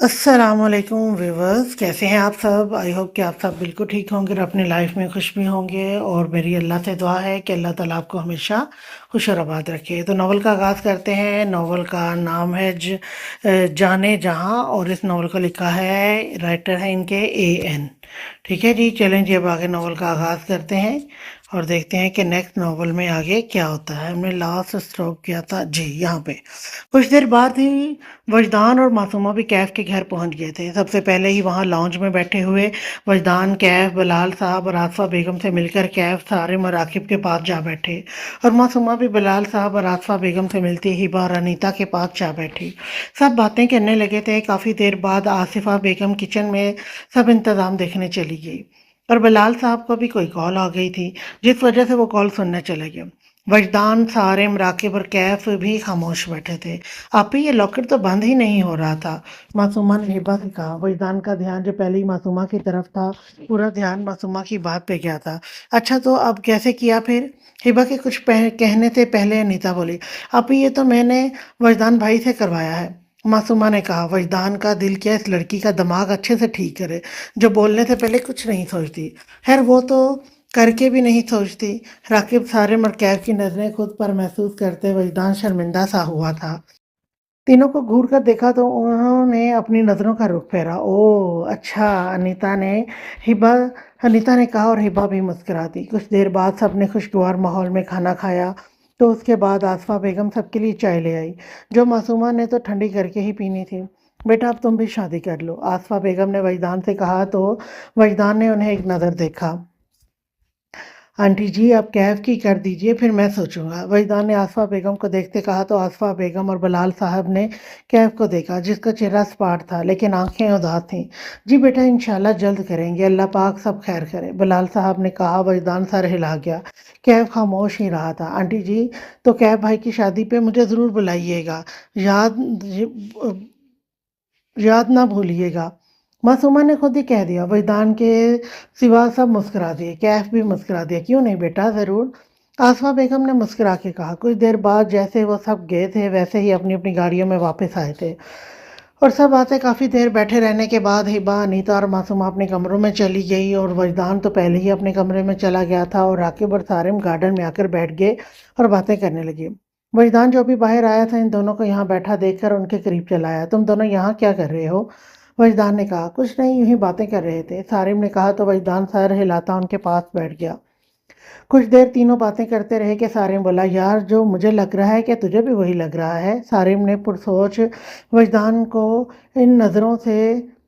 अस्सलाम वालेकुम व्यूवर्स, कैसे हैं आप सब। आई होप कि आप सब बिल्कुल ठीक होंगे और अपनी लाइफ में खुश भी होंगे। और मेरी अल्लाह से दुआ है कि अल्लाह ताला आपको हमेशा खुश और आबाद रखे। तो नावल का आगाज़ करते हैं। नावल का नाम है जाने जहां, और इस नावल को लिखा है, राइटर है इनके AN। ठीक है जी, चलें जी, अब आगे नावल का आगाज़ करते हैं और देखते हैं कि नेक्स्ट नावल में आगे क्या होता है। हमने लास्ट स्टॉप किया था जी यहाँ पे। कुछ देर बाद ही वजदान और मासूमा भी कैफ के घर पहुंच गए थे। सबसे पहले ही वहां लाउंज में बैठे हुए वजदान कैफ, बिलाल साहब और आसफा बेगम से मिलकर कैफ, सारिम और आकिब के पास जा बैठे, और मासूमा भी बिलाल साहब और आसफा बेगम से मिलती ही बाहर अनीता के पास जा बैठी। सब बातें करने लगे थे। काफ़ी देर बाद आसिफा बेगम किचन में सब इंतज़ाम देखने चली गई, और बिलाल साहब को भी कोई कॉल आ गई थी, जिस वजह से वो कॉल सुनने चले गए। वजदान, सारिम, राकिब और कैफ भी खामोश बैठे थे। आपी, ये लॉकेट तो बंद ही नहीं हो रहा था, मासूमा ने हिबा से कहा। वजदान का ध्यान जो पहले ही मासूमा की तरफ था, पूरा ध्यान मासूमा की बात पे गया था। अच्छा, तो अब कैसे किया फिर। हिबा के कुछ कहने से पहले अनीता बोली, आपी, ये तो मैंने वजदान भाई से करवाया है। मासूमा ने कहा, वजदान का दिल क्या इस लड़की का दिमाग अच्छे से ठीक करे, जो बोलने से पहले कुछ नहीं सोचती। खैर, वो तो करके भी नहीं सोचती। राकिब, सारिम और कैफ की नज़रें खुद पर महसूस करते वजदान शर्मिंदा सा हुआ था। तीनों को घूर कर देखा तो उन्होंने अपनी नज़रों का रुख फेरा। ओह अच्छा, हिबा अनीता ने कहा, और हिबा भी मुस्कुरा दी। कुछ देर बाद सबने खुशगवार माहौल में खाना खाया। तो उसके बाद आसफा बेगम सबके लिए चाय ले आई, जो मासूमा ने तो ठंडी करके ही पीनी थी। बेटा, अब तुम भी शादी कर लो, आसफा बेगम ने वजदान से कहा। तो वजदान ने उन्हें एक नज़र देखा। आंटी जी, आप कैफ की कर दीजिए, फिर मैं सोचूंगा। वजदान ने आसफा बेगम को देखते कहा। तो आसफा बेगम और बिलाल साहब ने कैफ को देखा, जिसका चेहरा स्पाट था लेकिन आंखें उदास थीं। जी बेटा, इंशाल्लाह जल्द करेंगे, अल्लाह पाक सब खैर करे, बिलाल साहब ने कहा। वजदान सर हिला गया। कैफ खामोश ही रहा था। आंटी जी, तो कैफ भाई की शादी पे मुझे ज़रूर बुलाइएगा, याद याद ना भूलिएगा। मासूमा ने खुद ही कह दिया। वजदान के सिवा सब मुस्कुरा दिए। कैफ भी मुस्कुरा दिया। क्यों नहीं बेटा, ज़रूर, आसमा बेगम ने मुस्कुरा के कहा। कुछ देर बाद जैसे वो सब गए थे, वैसे ही अपनी अपनी गाड़ियों में वापस आए थे, और सब बातें काफ़ी देर बैठे रहने के बाद हिबा, अनीता और मासूमा अपने कमरों में चली गई, और वजदान तो पहले ही अपने कमरे में चला गया था, और राकिब और सारिम गार्डन में आकर बैठ गए और बातें करने लगे। वजदान जो भी बाहर आया था, इन दोनों को यहाँ बैठा देखकर उनके करीब चला आया। तुम दोनों यहाँ क्या कर रहे हो। वजदान ने कहा, कुछ नहीं, यूं ही बातें कर रहे थे। सारिम ने कहा। तो वजदान सर हिलाता उनके पास बैठ गया। कुछ देर तीनों बातें करते रहे कि सारिम बोला, यार, जो मुझे लग रहा है कि तुझे भी वही लग रहा है। सारिम ने पुरसोच वजदान को इन नज़रों से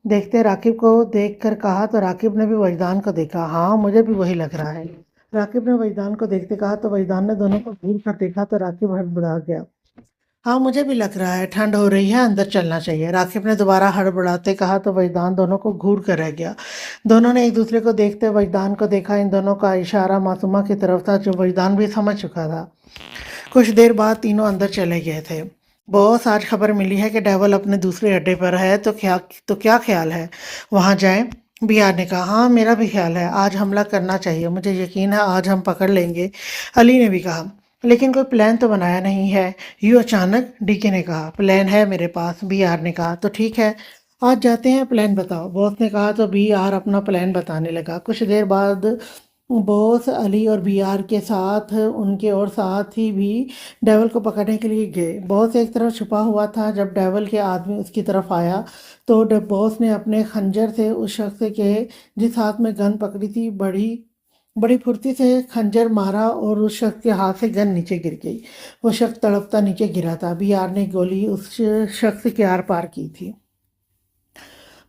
देखते राकिब को देख कर कहा। तो राकिब ने भी वजदान को देखा। हाँ, मुझे भी वही लग रहा है, राकिब ने वजदान को देखते कहा। तो वजदान ने दोनों को घूर कर देखा तो राकिब हड़बड़ा गया। हाँ, मुझे भी लग रहा है, ठंड हो रही है, अंदर चलना चाहिए, राकिब ने दोबारा हड़बड़ाते कहा। तो वजदान दोनों को घूर कर रह गया। दोनों ने एक दूसरे को देखते वजदान को देखा। इन दोनों का इशारा मासूमा की तरफ था, जो वजदान भी समझ चुका था। कुछ देर बाद तीनों अंदर चले गए थे। बॉस, आज खबर मिली है कि डेवल अपने दूसरे अड्डे पर है, तो क्या ख्याल है, वहां जाएं। BR ने कहा। हाँ, मेरा भी ख्याल है, आज हमला करना चाहिए, मुझे यकीन है आज हम पकड़ लेंगे। अली ने भी कहा। लेकिन कोई प्लान तो बनाया नहीं है, यूँ अचानक। DK ने कहा। प्लान है मेरे पास, BR ने कहा। तो ठीक है, आज जाते हैं, प्लान बताओ, बॉस ने कहा। तो BR अपना प्लान बताने लगा। कुछ देर बाद बॉस अली और BR के साथ उनके और साथ ही भी डेवल को पकड़ने के लिए गए। बॉस एक तरफ छुपा हुआ था। जब डेवल के आदमी उसकी तरफ आया, तो बॉस ने अपने खंजर से उस शख्स के जिस हाथ में गन पकड़ी थी, बड़ी बड़ी फुर्ती से खंजर मारा, और उस शख्स के हाथ से गन नीचे गिर गई। वो शख्स तड़पता नीचे गिरा था। BR ने गोली उस शख्स के आर पार की थी।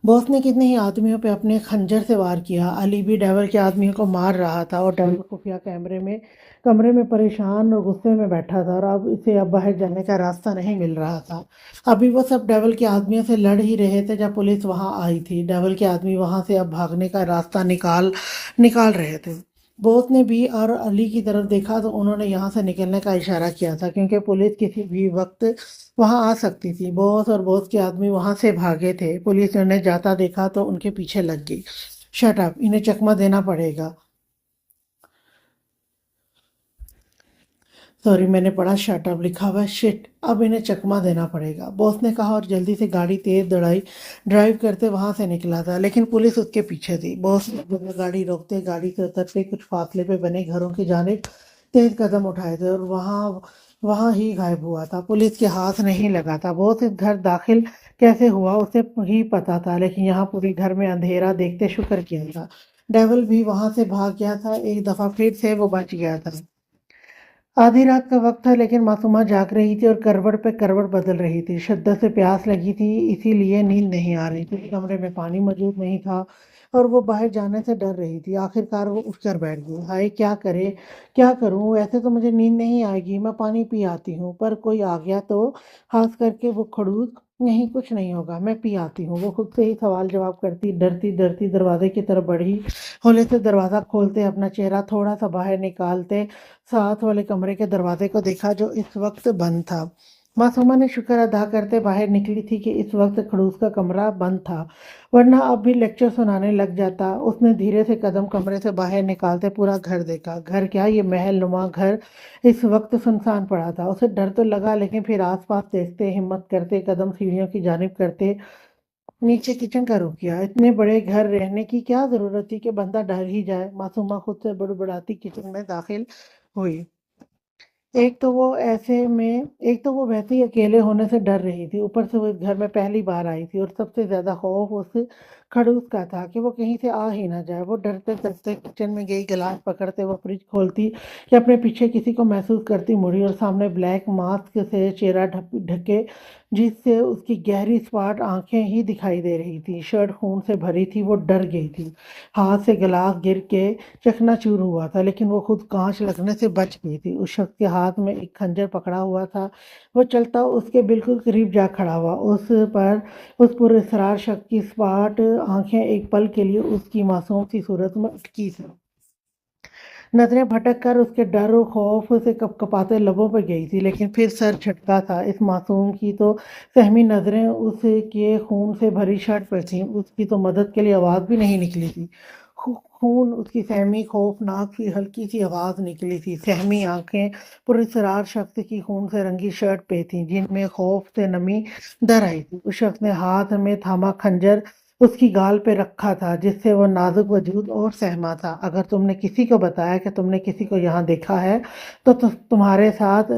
बॉस ने कितने ही आदमियों पे अपने खंजर से वार किया। अली भी डेवल के आदमियों को मार रहा था, और डेवल खुफिया कमरे में परेशान और गुस्से में बैठा था, और अब बाहर जाने का रास्ता नहीं मिल रहा था। अभी वो सब डेवल के आदमियों से लड़ ही रहे थे जब पुलिस वहां आई थी। डेवल के आदमी वहां से अब भागने का रास्ता निकाल निकाल रहे थे। बॉस ने भी और अली की तरफ देखा, तो उन्होंने यहाँ से निकलने का इशारा किया था, क्योंकि पुलिस किसी भी वक्त वहां आ सकती थी। बॉस और बॉस के आदमी वहां से भागे थे। पुलिस ने उन्हें जाता देखा तो उनके पीछे लग गई। शट अप, इन्हें चकमा देना पड़ेगा। सॉरी, मैंने पढ़ा शट अप लिखा हुआ है, शिट, अब इन्हें चकमा देना पड़ेगा, बॉस ने कहा और जल्दी से गाड़ी तेज दौड़ाई। ड्राइव करते वहां से निकला था, लेकिन पुलिस उसके पीछे थी। बॉस ने गाड़ी रोकते, गाड़ी से उतरते, कुछ फासले पे बने घरों की जानिब तेज कदम उठाए थे और वहां वहां ही गायब हुआ था। पुलिस के हाथ नहीं लगा था। बॉस इस घर दाखिल कैसे हुआ उसे ही पता था, लेकिन यहाँ पूरे घर में अंधेरा देखते शुक्र किया था। डेविल भी वहां से भाग गया था। एक दफा फिर से वो बच गया था। आधी रात का वक्त था, लेकिन मासूमा जाग रही थी और करवट पे करवट बदल रही थी। शिद्दत से प्यास लगी थी, इसीलिए नींद नहीं आ रही थी। कमरे में पानी मौजूद नहीं था और वो बाहर जाने से डर रही थी। आखिरकार वो उठकर बैठ गई। हाय, क्या करे, क्या करूं? ऐसे तो मुझे नींद नहीं आएगी, मैं पानी पी आती हूँ। पर कोई आ गया तो? हंस करके वो खड़ूस, नहीं कुछ नहीं होगा, मैं पी आती हूँ। वो खुद से ही सवाल जवाब करती, डरती डरती दरवाजे की तरफ बढ़ी। होले से दरवाजा खोलते, अपना चेहरा थोड़ा सा बाहर निकालते साथ वाले कमरे के दरवाजे को देखा, जो इस वक्त बंद था। मासूमा ने शुक्र अदा करते बाहर निकली थी कि इस वक्त खड़ूस का कमरा बंद था, वरना अब भी लेक्चर सुनाने लग जाता। उसने धीरे से कदम कमरे से बाहर निकालते पूरा घर देखा। घर क्या, ये महल नुमा घर इस वक्त सुनसान पड़ा था। उसे डर तो लगा, लेकिन फिर आसपास देखते, हिम्मत करते, कदम सीढ़ियों की जानिब करते नीचे किचन का रुक गया। इतने बड़े घर रहने की क्या जरूरत थी कि बंदा डर ही जाए। मासूमा खुद से बड़बड़ाती किचन में दाखिल हुई। एक तो वो वैसे ही अकेले होने से डर रही थी, ऊपर से वो इस घर में पहली बार आई थी और सबसे ज्यादा खौफ उस खड़ूस का था कि वो कहीं से आ ही ना जाए। वो डरते डरते किचन में गई, गिलास पकड़ते वो फ्रिज खोलती कि अपने पीछे किसी को महसूस करती, मुड़ी और सामने ब्लैक मास्क से चेहरा ढके, जिससे उसकी गहरी स्पाट आंखें ही दिखाई दे रही थी। शर्ट खून से भरी थी, वो डर गई थी। हाथ से गिलास गिर के चकनाचूर हुआ था, लेकिन वो खुद कांच लगने से बच गई थी। उस शख्स के हाथ में एक खंजर पकड़ा हुआ था। वो चलता उसके बिल्कुल करीब जा खड़ा हुआ। उस पुरस्कार शख्स की स्पाट आंखें एक पल के लिए उसकी मासूम सी सूरत में अटकी थी। नजरें भटक कर उसके डर और खौफ से कपकपाते लबों पर गई थी, लेकिन फिर सर झटका था। इस मासूम की तो सहमी नजरें उसके खून से भरी शर्ट पर थीं। उसकी तो मदद के लिए आवाज भी नहीं निकली थी। खून उसकी सहमी खौफनाक सी हल्की सी आवाज निकली थी। सहमी आंखें पुरस्कार शख्स की खून से रंगी शर्ट पे थीं, जिनमें खौफ से नमी दर आई थी। उस शख्स ने हाथ में थामा खंजर उसकी गाल पे रखा था, जिससे वो नाजुक वजूद और सहमा था। अगर तुमने किसी को बताया कि तुमने किसी को यहाँ देखा है, तो तुम्हारे साथ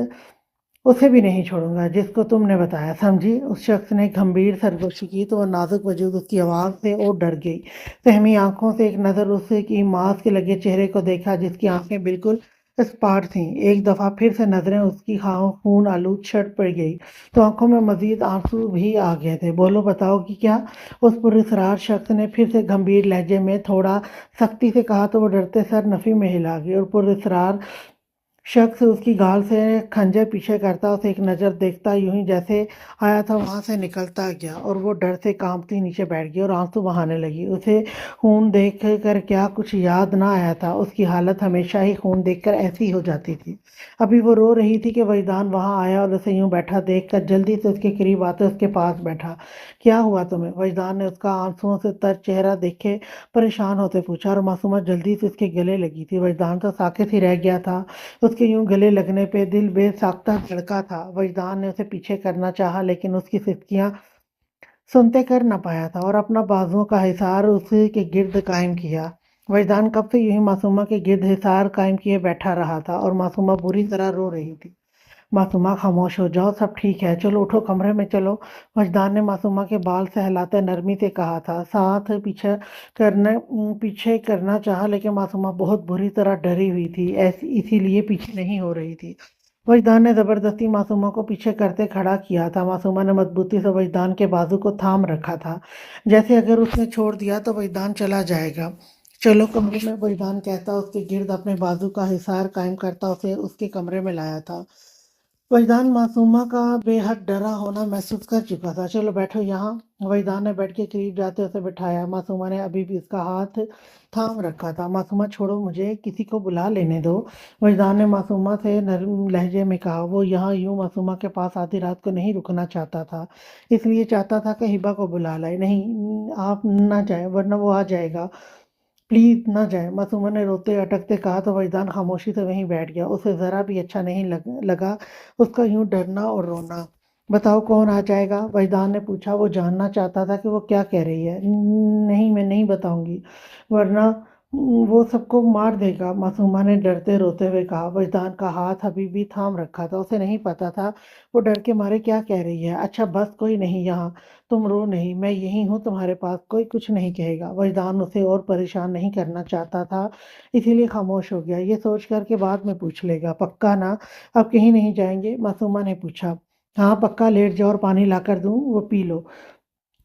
उसे भी नहीं छोड़ूंगा जिसको तुमने बताया, समझी? उस शख्स ने गंभीर सरगोशी की तो वो नाजुक वजूद उसकी आवाज से और डर गई। सहमी आंखों से एक नजर उसकी मांस के लगे चेहरे को देखा, जिसकी आंखें बिल्कुल स्पाट थीं। एक दफा फिर से नजरें उसकी खून आलूद शर्ट पर गई तो आंखों में मजीद आंसू भी आ गए थे। बोलो, बताओ कि क्या? उस पुरस्कार शख्स ने फिर से गंभीर लहजे में थोड़ा सख्ती से कहा तो वो डरते सर नफी में हिला गई। और पुरस्कार शख्स उसकी गाल से खंजर पीछे करता, उसे एक नज़र देखता, यूं ही जैसे आया था वहां से निकलता गया, और वो डर से कांपती नीचे बैठ गई और आंसू बहाने लगी। उसे खून देख कर क्या कुछ याद ना आया था? उसकी हालत हमेशा ही खून देखकर ऐसी हो जाती थी। अभी वो रो रही थी कि वजदान वहां आया और उसे यूं बैठा देख कर जल्दी से उसके करीब आते उसके पास बैठा। क्या हुआ तुम्हें? वजदान ने उसका आंसुओं से तर चेहरा देखे परेशान होते पूछा, और मासूमा जल्दी से उसके गले लगी थी। वजदान तो साकित ही रह गया था। उसके यूं गले लगने पे दिल बेसाख्ता धड़का था। वजदान ने उसे पीछे करना चाहा, लेकिन उसकी सिसकियां सुनते कर न पाया था और अपना बाजुओं का हिसार उसके गिर्द कायम किया। वजदान कब से यूं ही मासूमा के गिर्द हिसार कायम किए बैठा रहा था और मासूमा बुरी तरह रो रही थी। मासूमा, खामोश हो जाओ, सब ठीक है, चलो उठो, कमरे में चलो। वजदान ने मासूमा के बाल सहलाते नरमी से कहा था। साथ पीछे करना चाहा, लेकिन मासूमा बहुत बुरी तरह डरी हुई थी, ऐसी इसीलिए पीछे नहीं हो रही थी। वजदान ने जबरदस्ती मासूमा को पीछे करते खड़ा किया था। मासूमा ने मजबूती से वजदान के बाजू को थाम रखा था, जैसे अगर उसने छोड़ दिया तो वजदान चला जाएगा। चलो कमरे में, वजदान कहता उसके गिर्द अपने बाजू का हिसार कायम करता उसे उसके कमरे में लाया था। वजदान मासूमा का बेहद डरा होना महसूस कर चुका था। चलो बैठो यहाँ। वजदान ने बेड के करीब जाते उसे बिठाया। मासूमा ने अभी भी उसका हाथ थाम रखा था। मासूमा, छोड़ो मुझे, किसी को बुला लेने दो। वजदान ने मासूमा से नरम लहजे में कहा। वो यहाँ यूं मासूमा के पास आधी रात को नहीं रुकना चाहता था, इसलिए चाहता था कि हिबा को बुला लाए। नहीं, आप ना जाए, वरना वो आ जाएगा। प्लीज न जाए। मासूमा ने रोते अटकते कहा तो वजदान खामोशी से वहीं बैठ गया। उसे जरा भी अच्छा नहीं लगा उसका यूं डरना और रोना। बताओ कौन आ जाएगा? वजदान ने पूछा। वो जानना चाहता था कि वो क्या कह रही है। नहीं, मैं नहीं बताऊंगी, वरना वो सबको मार देगा, मासूमा ने डरते रोते हुए कहा। वजदान का हाथ अभी भी थाम रखा था। उसे नहीं पता था वो डर के मारे क्या कह रही है। अच्छा बस, कोई नहीं यहाँ, तुम रो नहीं, मैं यही हूँ तुम्हारे पास, कोई कुछ नहीं कहेगा। वजदान उसे और परेशान नहीं करना चाहता था, इसीलिए खामोश हो गया। ये सोच कर के बाद में पूछ लेगा। पक्का ना, अब कहीं नहीं जाएंगे? मासूमा ने पूछा। हाँ पक्का, लेट जाओ और पानी ला कर दूँ, वो पी लो।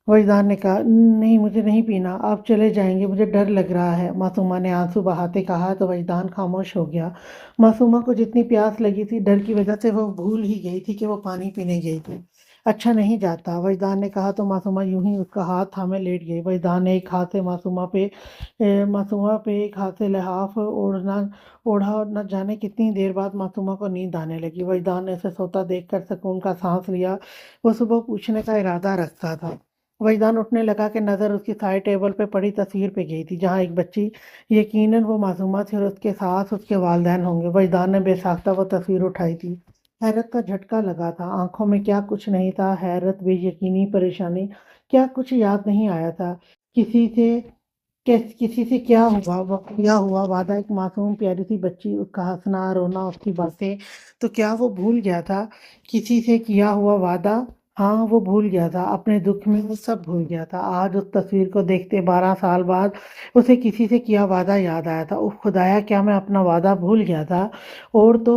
वजदान ने कहा। नहीं, मुझे नहीं पीना, आप चले जाएंगे, मुझे डर लग रहा है, मासूमा ने आंसू बहाते कहा। तो वजदान खामोश हो गया। मासूमा को जितनी प्यास लगी थी, डर की वजह से वो भूल ही गई थी कि वो पानी पीने गई थी। अच्छा नहीं जाता, वजदान ने कहा। तो मासूमा यूं ही उसका हाथ थामे लेट गई। वजदान ने एक हाथ से मासूमा पे एक हाथ से लिहाफ ओढ़ा और न जाने कितनी देर बाद मासूमा को नींद आने लगी। वजदान ने उसे सोता देखकर सुकून का सांस लिया। वो सुबह पूछने का इरादा रखता था। वजदान उठने लगा कि नज़र उसकी साइड टेबल पे पड़ी तस्वीर पे गई थी, जहाँ एक बच्ची, यकीनन वो मासूमा थी और उसके साथ उसके वालिदैन होंगे। वजदान ने बेसाख्ता वो तस्वीर उठाई थी। हैरत का झटका लगा था। आंखों में क्या कुछ नहीं था, हैरत, बेयकीनी, परेशानी, क्या कुछ याद नहीं आया था। किसी से किसी से क्या हुआ वादा, एक मासूम प्यारी सी बच्ची, उसका हंसना रोना, उसकी बातें, तो क्या वो भूल गया था किसी से किया हुआ वादा? हाँ, वो भूल गया था। अपने दुख में वो सब भूल गया था। आज उस तस्वीर को देखते 12 साल बाद उसे किसी से किया वादा याद आया था। उफ खुदाया, क्या मैं अपना वादा भूल गया था? और तो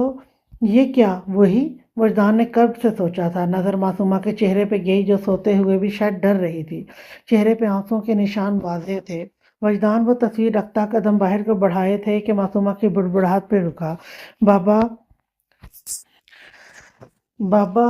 ये क्या वही वजदान ने कब से सोचा था। नजर मासूमा के चेहरे पे गई, जो सोते हुए भी शायद डर रही थी। चेहरे पे आंसुओं के निशान वाजे थे। वजदान वो तस्वीर रखता कदम बाहर को बढ़ाए थे कि मासूमा की बुड़बुड़ाहट पे रुका। बाबा, बाबा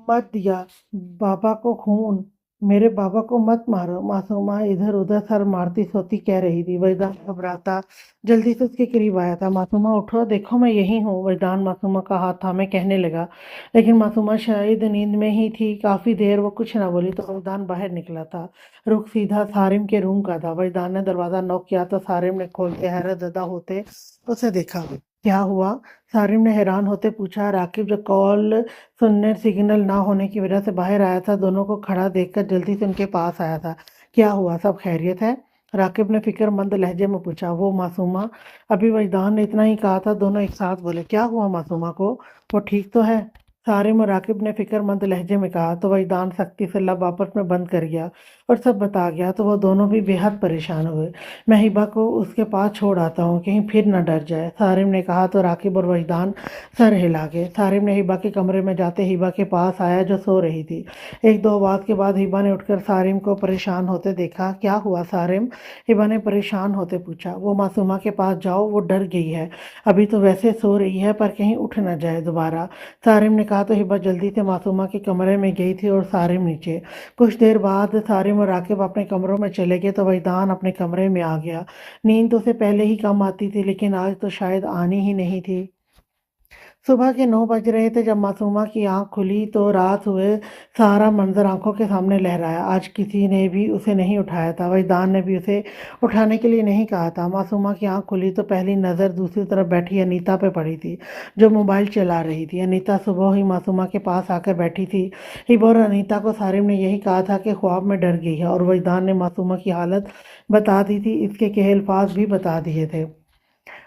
मत दिया, बाबा को खून, मेरे बाबा को मत मारो, मासूमा इधर उधर सर मारती सोती कह रही थी। वजदान घबराता जल्दी से उसके करीब आया था। मासूमा उठो, देखो मैं यही हूँ, वजदान मासूमा का हाथ थामे कहने लगा। लेकिन मासूमा शायद नींद में ही थी। काफी देर वो कुछ ना बोली। तो वजदान बाहर निकला था। रुख सीधा सारिम के रूम का था। वजदान ने दरवाजा नॉक किया तो सारिम ने खोल के हैरत ज़दा होते उसे देखा। क्या हुआ? सारिम ने हैरान होते पूछा। राकिब, जो कॉल सुनने सिग्नल ना होने की वजह से बाहर आया था, दोनों को खड़ा देखकर जल्दी से उनके पास आया था। क्या हुआ, सब खैरियत है? राकिब ने फिक्रमंद लहजे में पूछा। वो मासूमा, अभी वजदान ने इतना ही कहा था। दोनों एक साथ बोले। क्या हुआ मासूमा को, वो ठीक तो है? सारिम और राकिब ने फिक्रमंद लहजे में कहा। तो वजदान सख्ती से लब आपस में बंद कर गया और सब बता गया। तो वो दोनों भी बेहद परेशान हुए। मैं हिबा को उसके पास छोड़ आता हूँ, कहीं फिर न डर जाए, सारिम ने कहा। तो राकिब और वजदान सर हिला गए। सारिम ने हिबा के कमरे में जाते हिबा के पास आया, जो सो रही थी। एक दो बात के बाद हिबा ने उठकर सारिम को परेशान होते देखा। क्या हुआ सारिम? हिबा ने परेशान होते पूछा। वो मासूमा के पास जाओ, वो डर गई है, अभी तो वैसे सो रही है, पर कहीं उठ न जाए दोबारा, सारिम ने कहा। तो हिबा जल्दी से मासूमा के कमरे में गई थी और सारिम नीचे। कुछ देर बाद सारिम और राकिब अपने कमरों में चले गए तो वजदान अपने कमरे में आ गया। नींद तो उसे पहले ही कम आती थी, लेकिन आज तो शायद आनी ही नहीं थी। सुबह के 9 बज रहे थे जब मासूमा की आंख खुली। तो रात हुए सारा मंजर आंखों के सामने लहराया। आज किसी ने भी उसे नहीं उठाया था। वजदान ने भी उसे उठाने के लिए नहीं कहा था। मासूमा की आंख खुली तो पहली नज़र दूसरी तरफ बैठी अनीता पे पड़ी थी, जो मोबाइल चला रही थी। अनीता सुबह ही मासूमा के पास आकर बैठी थी। हिबा और अनीता को सारिम ने यही कहा था कि ख्वाब में डर गई है, और वजदान ने मासूमा की हालत बता दी थी, इसके के अल्फाज भी बता दिए थे।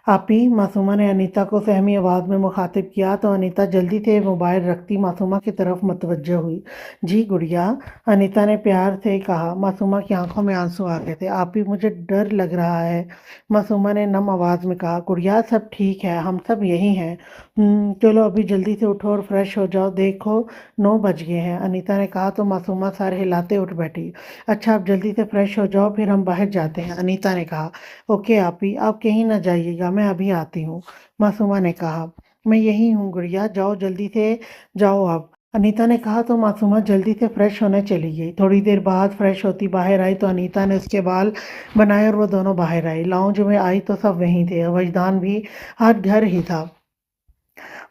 आपी, मासूमा ने अनीता को सहमी आवाज़ में मुखातिब किया। तो अनीता जल्दी से मोबाइल रखती मासूमा की तरफ मुतवज्जो हुई। जी गुड़िया, अनीता ने प्यार से कहा। मासूमा की आंखों में आंसू आ गए थे। आपी, मुझे डर लग रहा है, मासूमा ने नम आवाज़ में कहा। गुड़िया सब ठीक है, हम सब यही हैं। चलो अभी जल्दी से उठो और फ्रेश हो जाओ, देखो 9 बज गए हैं, अनीता ने कहा। तो मासूमा सर हिलाते उठ बैठी। अच्छा, आप जल्दी से फ्रेश हो जाओ, फिर हम बाहर जाते हैं, अनीता ने कहा। ओके आपी, आप कहीं ना जाइएगा, मैं अभी आती हूँ, मासूमा ने कहा। मैं यही हूँ गुड़िया, जाओ जल्दी से जाओ आप, अनीता ने कहा। तो मासूमा जल्दी से फ्रेश होने चली गई। थोड़ी देर बाद फ्रेश होती बाहर आई तो अनीता ने उसके बाल बनाए और वो दोनों बाहर आई। लाउंज में आई तो सब वहीं थे। वजदान भी आज घर ही था।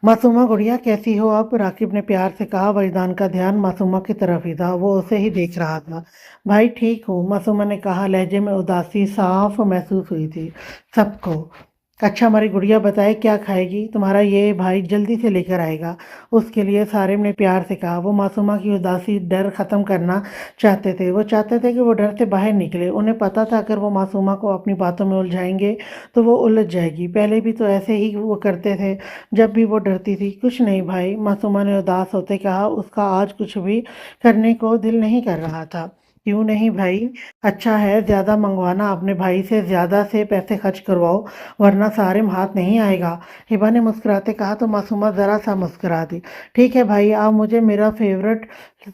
मासूमा गुड़िया कैसी हो अब? राकिब ने प्यार से कहा। वजदान का ध्यान मासूमा की तरफ ही था, वो उसे ही देख रहा था। भाई ठीक हूँ, मासूमा ने कहा। लहजे में उदासी साफ महसूस हुई थी सबको। अच्छा हमारी गुड़िया बताए क्या खाएगी? तुम्हारा ये भाई जल्दी से लेकर आएगा, उसके लिए सारिम ने प्यार से कहा। वो मासूमा की उदासी डर ख़त्म करना चाहते थे। वो चाहते थे कि वो डर से बाहर निकले। उन्हें पता था अगर वो मासूमा को अपनी बातों में उलझाएंगे तो वो उलझ जाएगी। पहले भी तो ऐसे ही वो करते थे जब भी वो डरती थी। कुछ नहीं भाई, मासूमा ने उदास होते कहा। उसका आज कुछ भी करने को दिल नहीं कर रहा था। क्यों नहीं भाई? अच्छा है, ज़्यादा मंगवाना, अपने भाई से ज़्यादा से पैसे खर्च करवाओ, वरना सारिम हाथ नहीं आएगा। हिबा ने मुस्कुराते कहा तो मासूमा ज़रा सा मुस्कुरा दी। ठीक है भाई, आप मुझे मेरा फेवरेट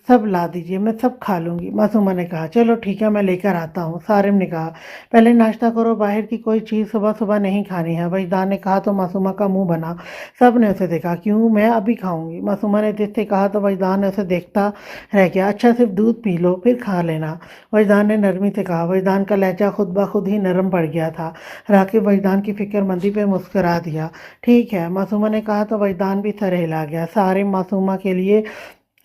सब ला दीजिए, मैं सब खा लूँगी। मासूमा ने कहा चलो ठीक है, मैं लेकर आता हूँ। सारिम ने कहा पहले नाश्ता करो, बाहर की कोई चीज़ सुबह सुबह नहीं खानी है। वजदान ने कहा तो मासूमा का मुंह बना। सब ने उसे देखा। क्यों? मैं अभी खाऊंगी, मासूमा ने जिद से कहा तो वजदान ने उसे देखता रह गया। अच्छा सिर्फ दूध पी लो फिर खा लेना, वजदान ने नरमी से कहा। वजदान का लहजा खुद ब खुद ही नरम पड़ गया था। राकिब वजदान की फिक्रमंदी पे मुस्कुरा दिया। ठीक है, मासूमा ने कहा तो वजदान भी सर हिला गया। सारे मासूमा के लिए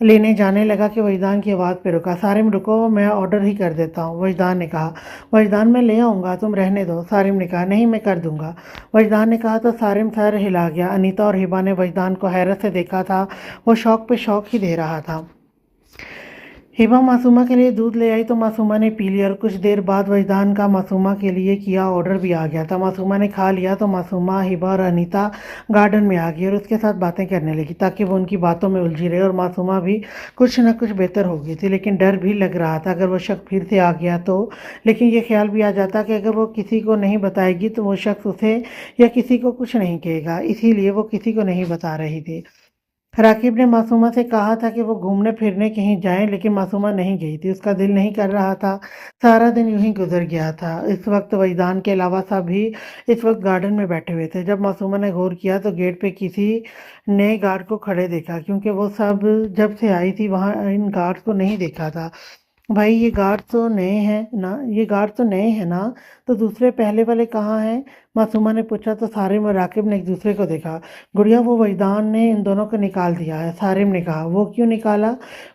लेने जाने लगा कि वजदान की आवाज़ पे रुका। सारिम रुको, मैं ऑर्डर ही कर देता हूँ, वजदान ने कहा। वजदान मैं ले आऊँगा, तुम रहने दो, सारिम ने कहा। नहीं मैं कर दूँगा, वजदान ने कहा तो सारिम सर हिला गया। अनीता और हिबा ने वजदान को हैरत से देखा था। वो शौक पे शौक ही दे रहा था। हिबा मासूमा के लिए दूध ले आई तो मासूमा ने पी लिया और कुछ देर बाद वजदान का मासूमा के लिए किया ऑर्डर भी आ गया था। मासूमा ने खा लिया तो मासूमा, हिबा और अनीता गार्डन में आ गई और उसके साथ बातें करने लगी ताकि वो उनकी बातों में उलझी रहे। और मासूमा भी कुछ न कुछ बेहतर हो गई थी, लेकिन डर भी लग रहा था अगर वो शख्स फिर से आ गया तो। लेकिन ये ख्याल भी आ जाता कि अगर वो किसी को नहीं बताएगी तो वो शख्स उसे या किसी को कुछ नहीं कहेगा, इसीलिए वो किसी को नहीं बता रही थी। राकिब ने मासूमा से कहा था कि वो घूमने फिरने कहीं जाएं, लेकिन मासूमा नहीं गई थी। उसका दिल नहीं कर रहा था। सारा दिन यूं ही गुजर गया था। इस वक्त वजदान के अलावा सभी इस वक्त गार्डन में बैठे हुए थे। जब मासूमा ने गौर किया तो गेट पे किसी ने गार्ड को खड़े देखा, क्योंकि वो सब जब से आई थी वहाँ इन गार्ड को नहीं देखा था। भाई ये गार्ड तो नए हैं ना, ये गार्ड तो नए हैं ना, तो दूसरे पहले वाले कहाँ हैं? मासूमा ने पूछा तो सारिम और राकिब ने एक दूसरे को देखा। गुड़िया वो वजदान ने इन दोनों को निकाल दिया है, सारिम ने कहा। वो क्यों निकाला?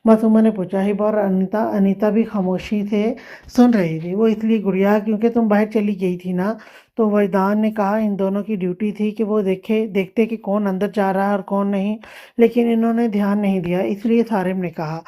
मासूमा ने पूछा। हिबा और अनीता अनीता भी खामोशी से सुन रही थी। वो इसलिए गुड़िया क्योंकि तुम बाहर चली गई थी ना, तो वजदान ने कहा। इन दोनों की ड्यूटी थी कि वो देखते कि कौन अंदर जा रहा है और कौन नहीं, लेकिन इन्होंने ध्यान नहीं दिया, इसलिए सारिम ने कहा।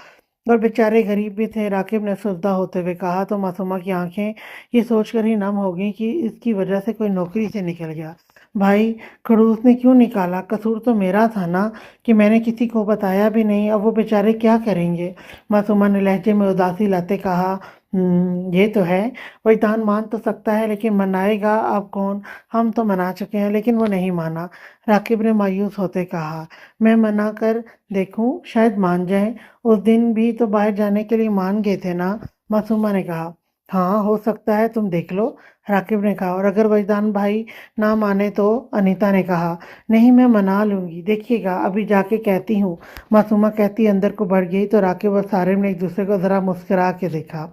और बेचारे गरीब भी थे, राकिब ने सुजदा होते हुए कहा तो मासूमा की आंखें ये सोचकर ही नम हो गईं कि इसकी वजह से कोई नौकरी से निकल गया। भाई खड़ूस ने क्यों निकाला? कसूर तो मेरा था ना कि मैंने किसी को बताया भी नहीं। अब वो बेचारे क्या करेंगे? मासूमा ने लहजे में उदासी लाते कहा। ये तो है, वजदान मान तो सकता है लेकिन मनाएगा अब कौन? हम तो मना चुके हैं लेकिन वो नहीं माना, राकिब ने मायूस होते कहा। मैं मना कर देखूं, शायद मान जाए। उस दिन भी तो बाहर जाने के लिए मान गए थे ना, मासूमा ने कहा। हाँ हो सकता है, तुम देख लो, राकिब ने कहा। और अगर वजदान भाई ना माने तो? अनीता ने कहा। नहीं मैं मना लूंगी, देखिएगा अभी जाके कहती हूँ, मासूमा कहती अंदर को बढ़ गई तो राकिब और सारिम ने एक दूसरे को जरा मुस्कुरा के देखा।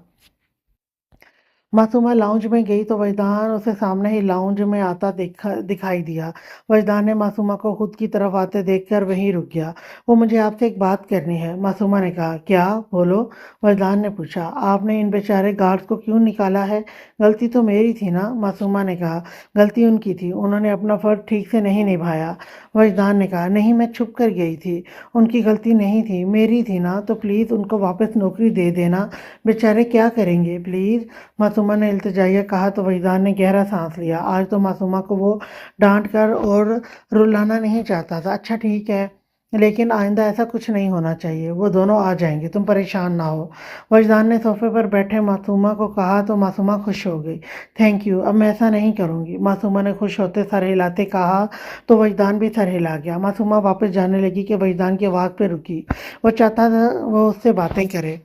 मासूमा लाउंज में गई तो वजदान उसे सामने ही लाउंज में आता दिखाई दिया। वजदान ने मासूमा को खुद की तरफ आते देखकर वहीं रुक गया। वो मुझे आपसे एक बात करनी है, मासूमा ने कहा। क्या? बोलो, वजदान ने पूछा। आपने इन बेचारे गार्ड्स को क्यों निकाला है? गलती तो मेरी थी ना, मासूमा ने कहा। गलती उनकी थी, उन्होंने अपना फर्ज ठीक से नहीं निभाया, वजदान ने कहा। नहीं मैं छुप कर गई थी, उनकी गलती नहीं थी, मेरी थी ना, तो प्लीज़ उनको वापस नौकरी दे देना, बेचारे क्या करेंगे प्लीज़, मासूमा ने इल्तिजाइया कहा तो वजदान ने गहरा सांस लिया। आज तो मासूमा को वो डांट कर और रुलाना नहीं चाहता था। अच्छा ठीक है, लेकिन आइंदा ऐसा कुछ नहीं होना चाहिए। वो दोनों आ जाएंगे, तुम परेशान ना हो, वजदान ने सोफे पर बैठे मासूमा को कहा तो मासूमा खुश हो गई। थैंक यू, अब मैं ऐसा नहीं करूँगी, मासूमा ने खुश होते सर हिलाते कहा तो वजदान भी सर हिला गया। मासूमा वापस जाने लगी कि वजदान की आवाज़ पे रुकी। वो चाहता था वो उससे बातें करे।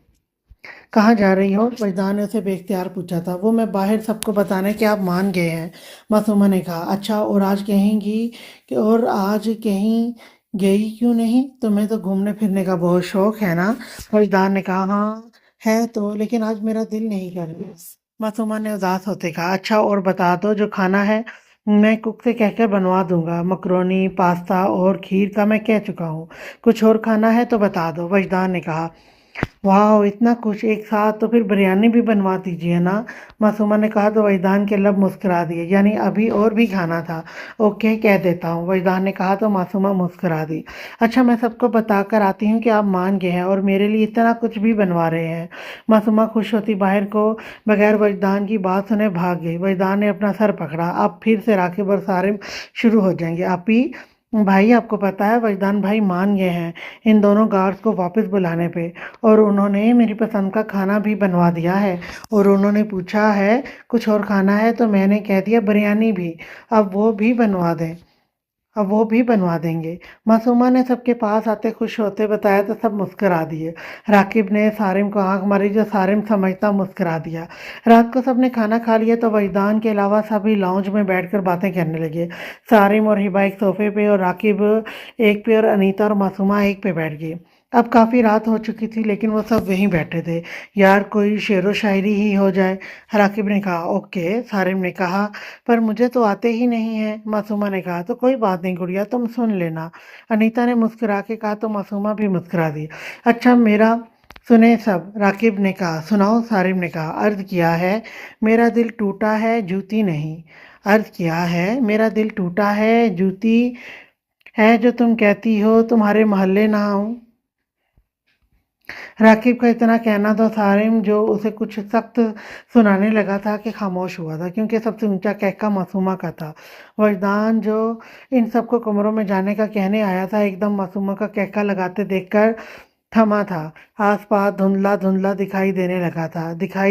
कहाँ जा रही हो? वजदान ने उसे बेख्तियार पूछा था। वो मैं बाहर सबको बताने कि आप मान गए हैं, मासूमा ने कहा। अच्छा, और आज कहेंगी कि और आज कहीं गई क्यों नहीं? तुम्हें तो घूमने फिरने का बहुत शौक है ना, वजदान ने कहा। हाँ है तो, लेकिन आज मेरा दिल नहीं कर रहा, मासूमा ने उदास होते कहा। अच्छा और बता दो जो खाना है, मैं कुक से कहकर बनवा दूंगा। मकरोनी, पास्ता और खीर का मैं कह चुका हूँ। कुछ और खाना है तो बता दो, वजदान ने कहा। वाह, इतना कुछ एक साथ, तो फिर बिरयानी भी बनवा दीजिए ना, मासूमा ने कहा। तो वजदान के लब मुस्कुरा दिए, यानी अभी और भी खाना था। ओके, कह देता हूँ, वजदान ने कहा। तो मासूमा मुस्कुरा दी। अच्छा, मैं सबको बताकर आती हूँ कि आप मान गए हैं और मेरे लिए इतना कुछ भी बनवा रहे हैं। मासूमा खुश होती बाहर को बगैर वजदान की बात सुने भाग गई। वजदान ने अपना सर पकड़ा। अब फिर से राकिब और सारिम शुरू हो जाएंगे। आप ही भाई, आपको पता है वजदान भाई मान गए हैं इन दोनों गार्ड्स को वापस बुलाने पे, और उन्होंने मेरी पसंद का खाना भी बनवा दिया है। और उन्होंने पूछा है कुछ और खाना है, तो मैंने कह दिया बिरयानी भी। अब वो भी बनवा दें, अब वो भी बनवा देंगे। मासूमा ने सबके पास आते खुश होते बताया तो सब मुस्करा दिए। राकिब ने सारिम को आंख मारी, जो सारिम समझता मुस्करा दिया। रात को सबने खाना खा लिया तो वजदान के अलावा सभी लाउंज में बैठकर बातें करने लगे। सारिम और हिबा एक सोफे पे और राकिब एक पे और अनीता और मासूमा एक पे बैठ गई। अब काफ़ी रात हो चुकी थी लेकिन वो सब वहीं बैठे थे। यार, कोई शेरो शायरी ही हो जाए, राकिब ने कहा। ओके, सारिम ने कहा, पर मुझे तो आते ही नहीं है, मासूमा ने कहा। तो कोई बात नहीं गुड़िया, तुम सुन लेना, अनीता ने मुस्कुरा के कहा। तो मासूमा भी मुस्कुरा दी। अच्छा, मेरा सुने सब, राकिब ने कहा। सुनाओ, सारिम ने कहा। अर्ज किया है मेरा दिल टूटा है, जूती नहीं। अर्ज किया है मेरा दिल टूटा है, जूती है जो तुम कहती हो तुम्हारे मोहल्ले ना आऊं। राकिब का इतना कहना था, सारिम जो उसे कुछ सख्त सुनाने लगा था कि खामोश हुआ था, क्योंकि सबसे ऊंचा कहका मासूमा का था। वजदान जो इन सबको कमरों में जाने का कहने आया था, एकदम मासूमा का कहका लगाते देखकर थमा था। आसपास धुंधला धुंधला दिखाई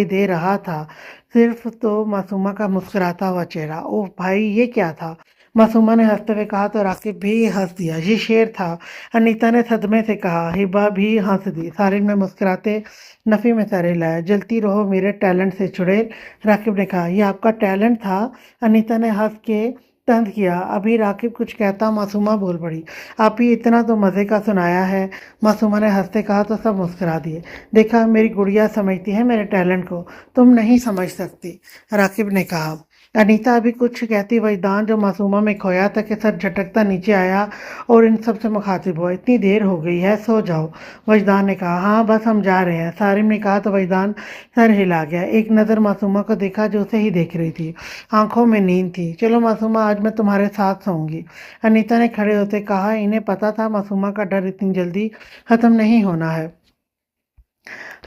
दे रहा था सिर्फ तो मासूमा का मुस्कुराता हुआ चेहरा। ओह भाई, ये क्या था, मासूमा ने हंसते हुए कहा। तो राकिब भी हंस दिया। ये शेर था, अनीता ने सदमे से कहा। हिबा भी हंस दी। सारिन ने मुस्कुराते नफ़ी में सर हिलाया। जलती रहो मेरे टैलेंट से चुड़ैल, राकिब ने कहा। यह आपका टैलेंट था, अनीता ने हंस के तंज किया। अभी राकिब कुछ कहता, मासूमा बोल पड़ी। आप ही इतना तो मज़े का सुनाया है, मासूमा ने हंसते कहा। तो सब मुस्कुरा दिए। देखा, मेरी गुड़िया समझती है मेरे टैलेंट को, तुम नहीं समझ सकती, राकिब ने कहा। अनीता अभी कुछ कहती, वजदान जो मासूमा में खोया था कि सर झटकता नीचे आया और इन सब से मुखातिब हुआ। इतनी देर हो गई है, सो जाओ, वजदान ने कहा। हाँ, बस हम जा रहे हैं, सारिम ने कहा। तो वजदान सर हिला गया। एक नज़र मासूमा को देखा जो उसे ही देख रही थी। आंखों में नींद थी। चलो मासूमा, आज मैं तुम्हारे साथ सोऊंगी, अनीता ने खड़े होते कहा। इन्हें पता था मासूमा का डर इतनी जल्दी ख़त्म नहीं होना है।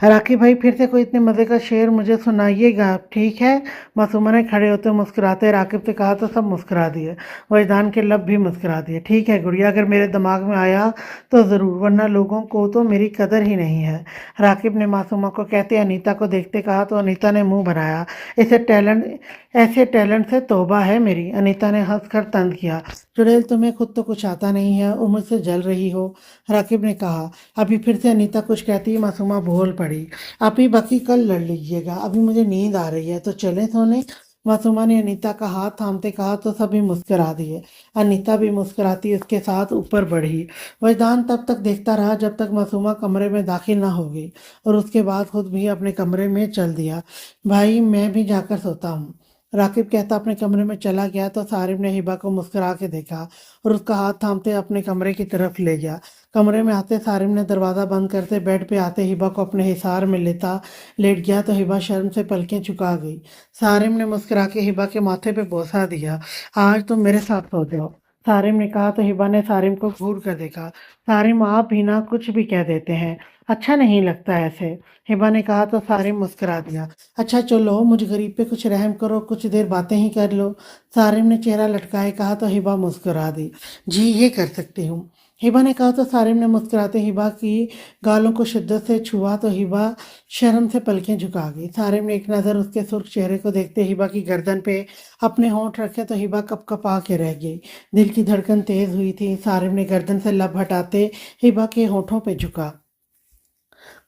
राखी भाई, फिर से कोई इतने मज़े का शेर मुझे सुनाइएगा, ठीक है, मासूमा ने खड़े होते मुस्कुराते राकिब से कहा। तो सब मुस्कुरा दिए। वजदान के लब भी मुस्कुरा दिए। ठीक है गुड़िया, अगर मेरे दिमाग में आया तो ज़रूर, वरना लोगों को तो मेरी कदर ही नहीं है, राकिब ने मासूमा को कहते अनीता को देखते कहा। तो अनीता ने मुंह बनाया। ऐसे टैलेंट से तौबा है मेरी, अनीता ने हंसकर तंज किया। चुड़ैल, तुम्हें खुद तो कुछ आता नहीं है और मुझसे जल रही हो, राकिब ने कहा। अभी फिर से अनीता कुछ कहती, मासूमा बोल पड़ी। आप ही बाकी कल लड़ लीजिएगा, अभी मुझे नींद आ रही है, तो चलें सोने, मासूमा ने अनीता का हाथ थामते कहा। तो सभी मुस्कुरा दिए। अनीता भी मुस्कुराती उसके साथ ऊपर बढ़ी। वजदान तब तक देखता रहा जब तक मासूमा कमरे में दाखिल ना हो गई, और उसके बाद खुद भी अपने कमरे में चल दिया। भाई, मैं भी जाकर सोता हूँ, राकिब कहता अपने कमरे में चला गया। तो सारिब ने हिबा को मुस्कुरा के देखा और उसका हाथ थामते अपने कमरे की तरफ ले गया। कमरे में आते सारिम ने दरवाज़ा बंद करते बेड पे आते हिबा को अपने हिसार में लेट गया। तो हिबा शर्म से पलकें झुका गई। सारिम ने मुस्कुरा के हिबा के माथे पे बोसा दिया। आज तुम मेरे साथ सो जाओ, सारिम ने कहा। तो हिबा ने सारिम को घूर कर देखा। सारिम, आप भी ना कुछ भी कह देते हैं, अच्छा नहीं लगता ऐसे, हिबा ने कहा। तो सारिम मुस्कुरा दिया। अच्छा चलो, मुझ गरीब पे कुछ रहम करो, कुछ देर बातें ही कर लो, सारिम ने चेहरा लटकाए कहा। तो हिबा मुस्कुरा दी। जी, ये कर सकती हूँ, हिबा ने कहा। तो सारिम ने मुस्कुराते हिबा की गालों को शिद्दत से छुआ। तो हिबा शर्म से पलकें झुका गई। सारिम ने एक नज़र उसके सुर्ख चेहरे को देखते हिबा की गर्दन पे अपने होंठ रखे। तो हिबा कपकपा के रह गई। दिल की धड़कन तेज हुई थी। सारिम ने गर्दन से लब हटाते हिबा के होठों पे झुका।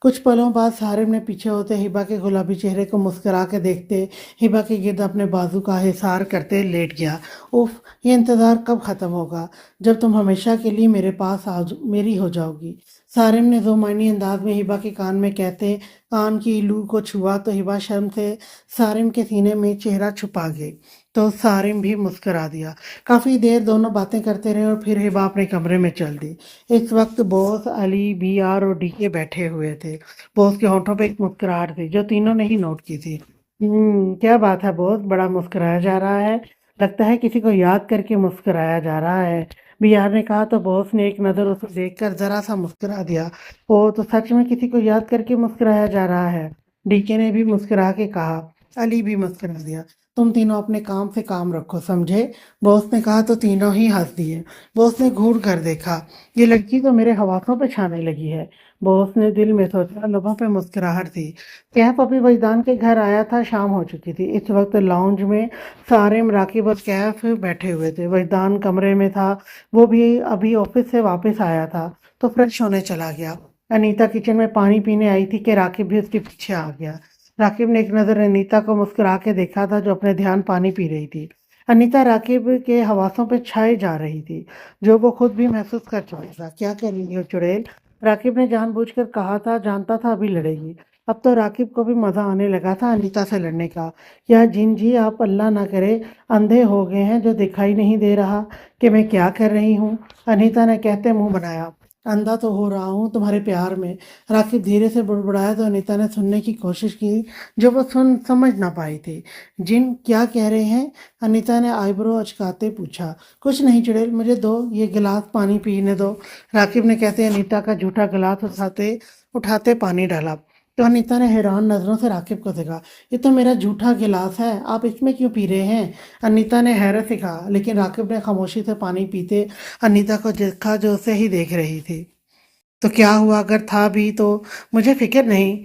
कुछ पलों बाद सारिम ने पीछे होते हिबा के गुलाबी चेहरे को मुस्कुरा के देखते हिबा के गिर्द अपने बाजू का हिसार करते लेट गया। उफ, ये इंतज़ार कब ख़त्म होगा, जब तुम हमेशा के लिए मेरे पास मेरी हो जाओगी, सारिम ने ज़ुमानी अंदाज में हिबा के कान में कहते कान की लू को छुआ। तो हिबा शर्म से सारिम के सीने में चेहरा छुपा गई। तो सारिम भी मुस्कुरा दिया। काफ़ी देर दोनों बातें करते रहे और फिर हिबा अपने कमरे में चल दी। इस वक्त बॉस, अली, बीआर और डीके बैठे हुए थे। बॉस के होठों पे एक मुस्कुराहट थी जो तीनों ने ही नोट की थी। क्या बात है बॉस, बड़ा मुस्कुराया जा रहा है। लगता है किसी को याद करके मुस्कुराया जा रहा है। बीआर ने कहा तो बॉस ने एक नज़र उसे देखकर जरा सा मुस्कुरा दिया। ओ, तो सच में किसी को याद करके मुस्कुराया जा रहा है। डीके ने भी मुस्कुरा के कहा। अली भी मुस्कुरा दिया। तुम तीनों अपने काम से काम रखो, समझे? बॉस ने कहा तो तीनों ही हंस दिए। बॉस ने घूर कर देखा। ये लड़की तो मेरे हवासों पे छाने लगी है। बॉस ने दिल में सोचा, लबों पे मुस्कुराहट थी। कैफ अभी वजदान के घर आया था, शाम हो चुकी थी। इस वक्त लाउंज में सारिम, राकिब और कैफ बैठे हुए थे। वजदान कमरे में था। वो भी अभी ऑफिस से वापस आया था तो फ्रेश होने चला गया। अनीता किचन में पानी पीने आई थी कि राकिब भी उसके पीछे आ गया। राकिब ने एक नज़र अनीता को मुस्कुरा के देखा था जो अपने ध्यान पानी पी रही थी। अनीता राकिब के हवासों पे छाई जा रही थी जो वो खुद भी महसूस कर चुकी था। क्या कह रही हो चुड़ैल? राकिब ने जानबूझकर कहा था, जानता था अभी लड़ेगी। अब तो राकिब को भी मजा आने लगा था अनीता से लड़ने का। या जिन जी आप अल्लाह ना करे अंधे हो गए हैं जो दिखाई नहीं दे रहा कि मैं क्या कर रही हूँ? अनीता ने कहते मुंह बनाया। अंधा तो हो रहा हूँ तुम्हारे प्यार में। राकिब धीरे से बुड़बुड़ाया तो अनीता ने सुनने की कोशिश की जो वो समझ ना पाई थी। जिन क्या कह रहे हैं? अनीता ने आईब्रो अचकाते पूछा। कुछ नहीं चुड़ैल, मुझे दो ये गिलास पानी पीने दो। राकिब ने कहते अनीता का झूठा गिलास उठाते उठाते पानी डाला। तो अनीता ने हैरान नजरों से राकिब को देखा। ये तो मेरा झूठा गिलास है, आप इसमें क्यों पी रहे हैं? अनीता ने हैरत से कहा। लेकिन राकिब ने खामोशी से पानी पीते अनीता को देखा जो उसे ही देख रही थी। तो क्या हुआ अगर था भी तो? मुझे फिक्र नहीं,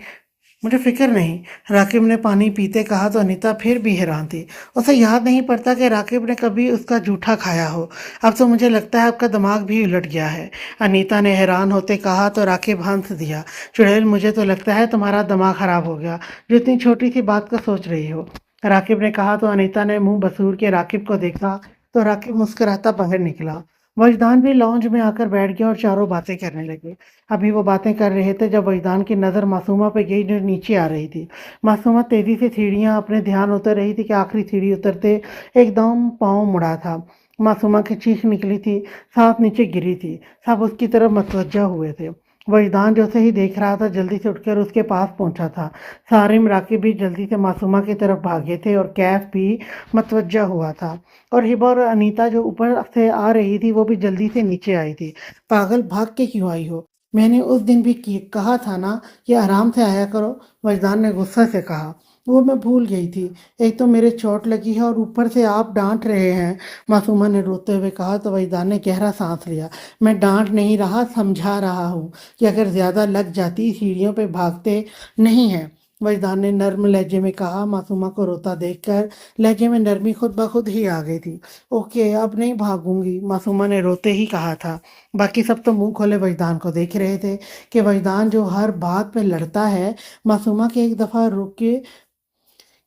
मुझे फिक्र नहीं, राकिब ने पानी पीते कहा तो अनीता फिर भी हैरान थी। उसे याद नहीं पड़ता कि राकिब ने कभी उसका जूठा खाया हो। अब तो मुझे लगता है आपका दिमाग भी उलट गया है। अनीता ने हैरान होते कहा तो राकिब हंस दिया। चुड़ैल, मुझे तो लगता है तुम्हारा दिमाग खराब हो गया जो इतनी छोटी सी बात को सोच रही हो। राकिब ने कहा तो अनीता ने मुंह बसूर के राकिब को देखा तो राकिब मुस्कुराता बाहर निकला। वजदान भी लॉन्ज में आकर बैठ गया और चारों बातें करने लगे। अभी वो बातें कर रहे थे जब वजदान की नज़र मासूमा पे गई जो नीचे आ रही थी। मासूमा तेजी से सीढ़ियाँ अपने ध्यान उतर रही थी कि आखिरी सीढ़ी उतरते एकदम पाँव मुड़ा था। मासूमा की चीख निकली थी, सांस नीचे गिरी थी। सब उसकी तरफ मतवज्जा हुए थे। वजदान जो उसे ही देख रहा था जल्दी से उठकर उसके पास पहुंचा था। सारिम, राकिब भी जल्दी से मासूमा की तरफ भागे थे और कैफ भी मतवज्जा हुआ था। और हिबा और अनीता जो ऊपर से आ रही थी वो भी जल्दी से नीचे आई थी। पागल, भाग के क्यों आई हो? मैंने उस दिन भी कहा था ना कि आराम से आया करो, वजदान ने गुस्से से कहा। वो मैं भूल गई थी। एक तो मेरे चोट लगी है और ऊपर से आप डांट रहे हैं, मासूमा ने रोते हुए कहा तो वजदान ने गहरा सांस लिया। मैं डांट नहीं रहा, समझा रहा हूँ कि अगर ज़्यादा लग जाती सीढ़ियों पे भागते नहीं हैं। वजदान ने नर्म लहजे में कहा। मासूमा को रोता देखकर लहजे में नरमी खुद ब खुद ही आ गई थी। ओके, अब नहीं भागूंगी, मासूमा ने रोते ही कहा था। बाकी सब तो मुंह खोले वजदान को देख रहे थे कि वजदान जो हर बात पे लड़ता है, मासूमा के एक दफ़ा रोक के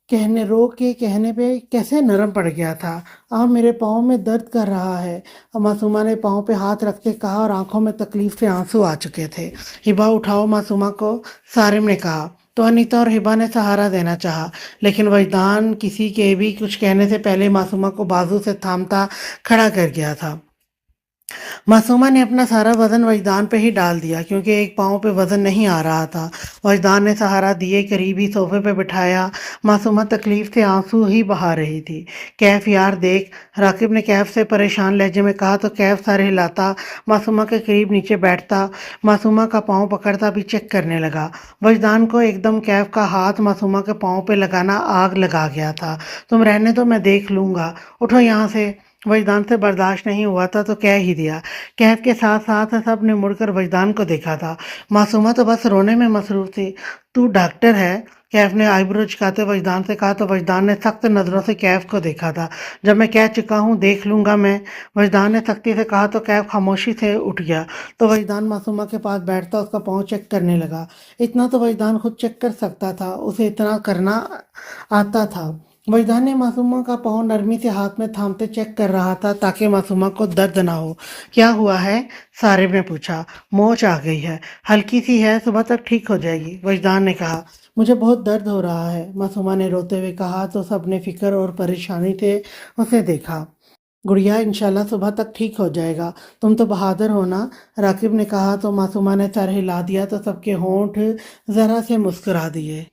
कहने पे कैसे नरम पड़ गया था। अब मेरे पाँव में दर्द कर रहा है, मासूमा ने पाँव पे हाथ रख के कहा और आंखों में तकलीफ से आंसू आ चुके थे। हिबा, उठाओ मासूमा को, सारिम ने कहा। तो अनीता और हिबा ने सहारा देना चाहा, लेकिन वजदान किसी के भी कुछ कहने से पहले मासूमा को बाजू से थामता खड़ा कर गया था। मासूमा ने अपना सारा वजन वजदान पे ही डाल दिया क्योंकि एक पाँव पे वजन नहीं आ रहा था। वजदान ने सहारा दिए, करीबी सोफे पे बिठाया। मासूमा तकलीफ से आंसू ही बहा रही थी। कैफ यार देख, राकिब ने कैफ से परेशान लहजे में कहा तो कैफ सर हिलाता मासूमा के करीब नीचे बैठता, मासूमा का पाँव पकड़ता भी चेक करने लगा। वजदान को एकदम कैफ का हाथ मासूमा के पाँव पे लगाना आग लगा गया था। तुम रहने दो, मैं देख लूँगा, उठो यहाँ से। वजदान से बर्दाश्त नहीं हुआ था तो कह ही दिया। कैफ के साथ साथ सब ने मुड़कर वजदान को देखा था। मासूमा तो बस रोने में मसरूफ थी। तू डॉक्टर है? कैफ ने आईब्रो झुकाते वजदान से कहा तो वजदान ने सख्त नज़रों से कैफ को देखा था। जब मैं कह चुका हूँ देख लूँगा मैं, वजदान ने सख्ती से कहा तो कैफ खामोशी से उठ गया। तो वजदान मासूमा के पास बैठता उसका पाँव चेक करने लगा। इतना तो वजदान खुद चेक कर सकता था, उसे इतना करना आता था। वजदान ने मासूमा का पाँव नरमी से हाथ में थामते चेक कर रहा था ताकि मासूमा को दर्द ना हो। क्या हुआ है? सारिब ने पूछा। मोच आ गई है, हल्की सी है, सुबह तक ठीक हो जाएगी, वजदान ने कहा। مجھے بہت درد ہو رہا ہے، معصومہ نے روتے ہوئے کہا تو سب نے فکر اور پریشانی سے اسے دیکھا۔ گڑیا انشاءاللہ صبح تک ٹھیک ہو جائے گا، تم تو بہادر ہو نا، راکب نے کہا تو معصومہ نے سر ہلا دیا تو سب کے ہونٹ ذرا سے مسکرا دیے۔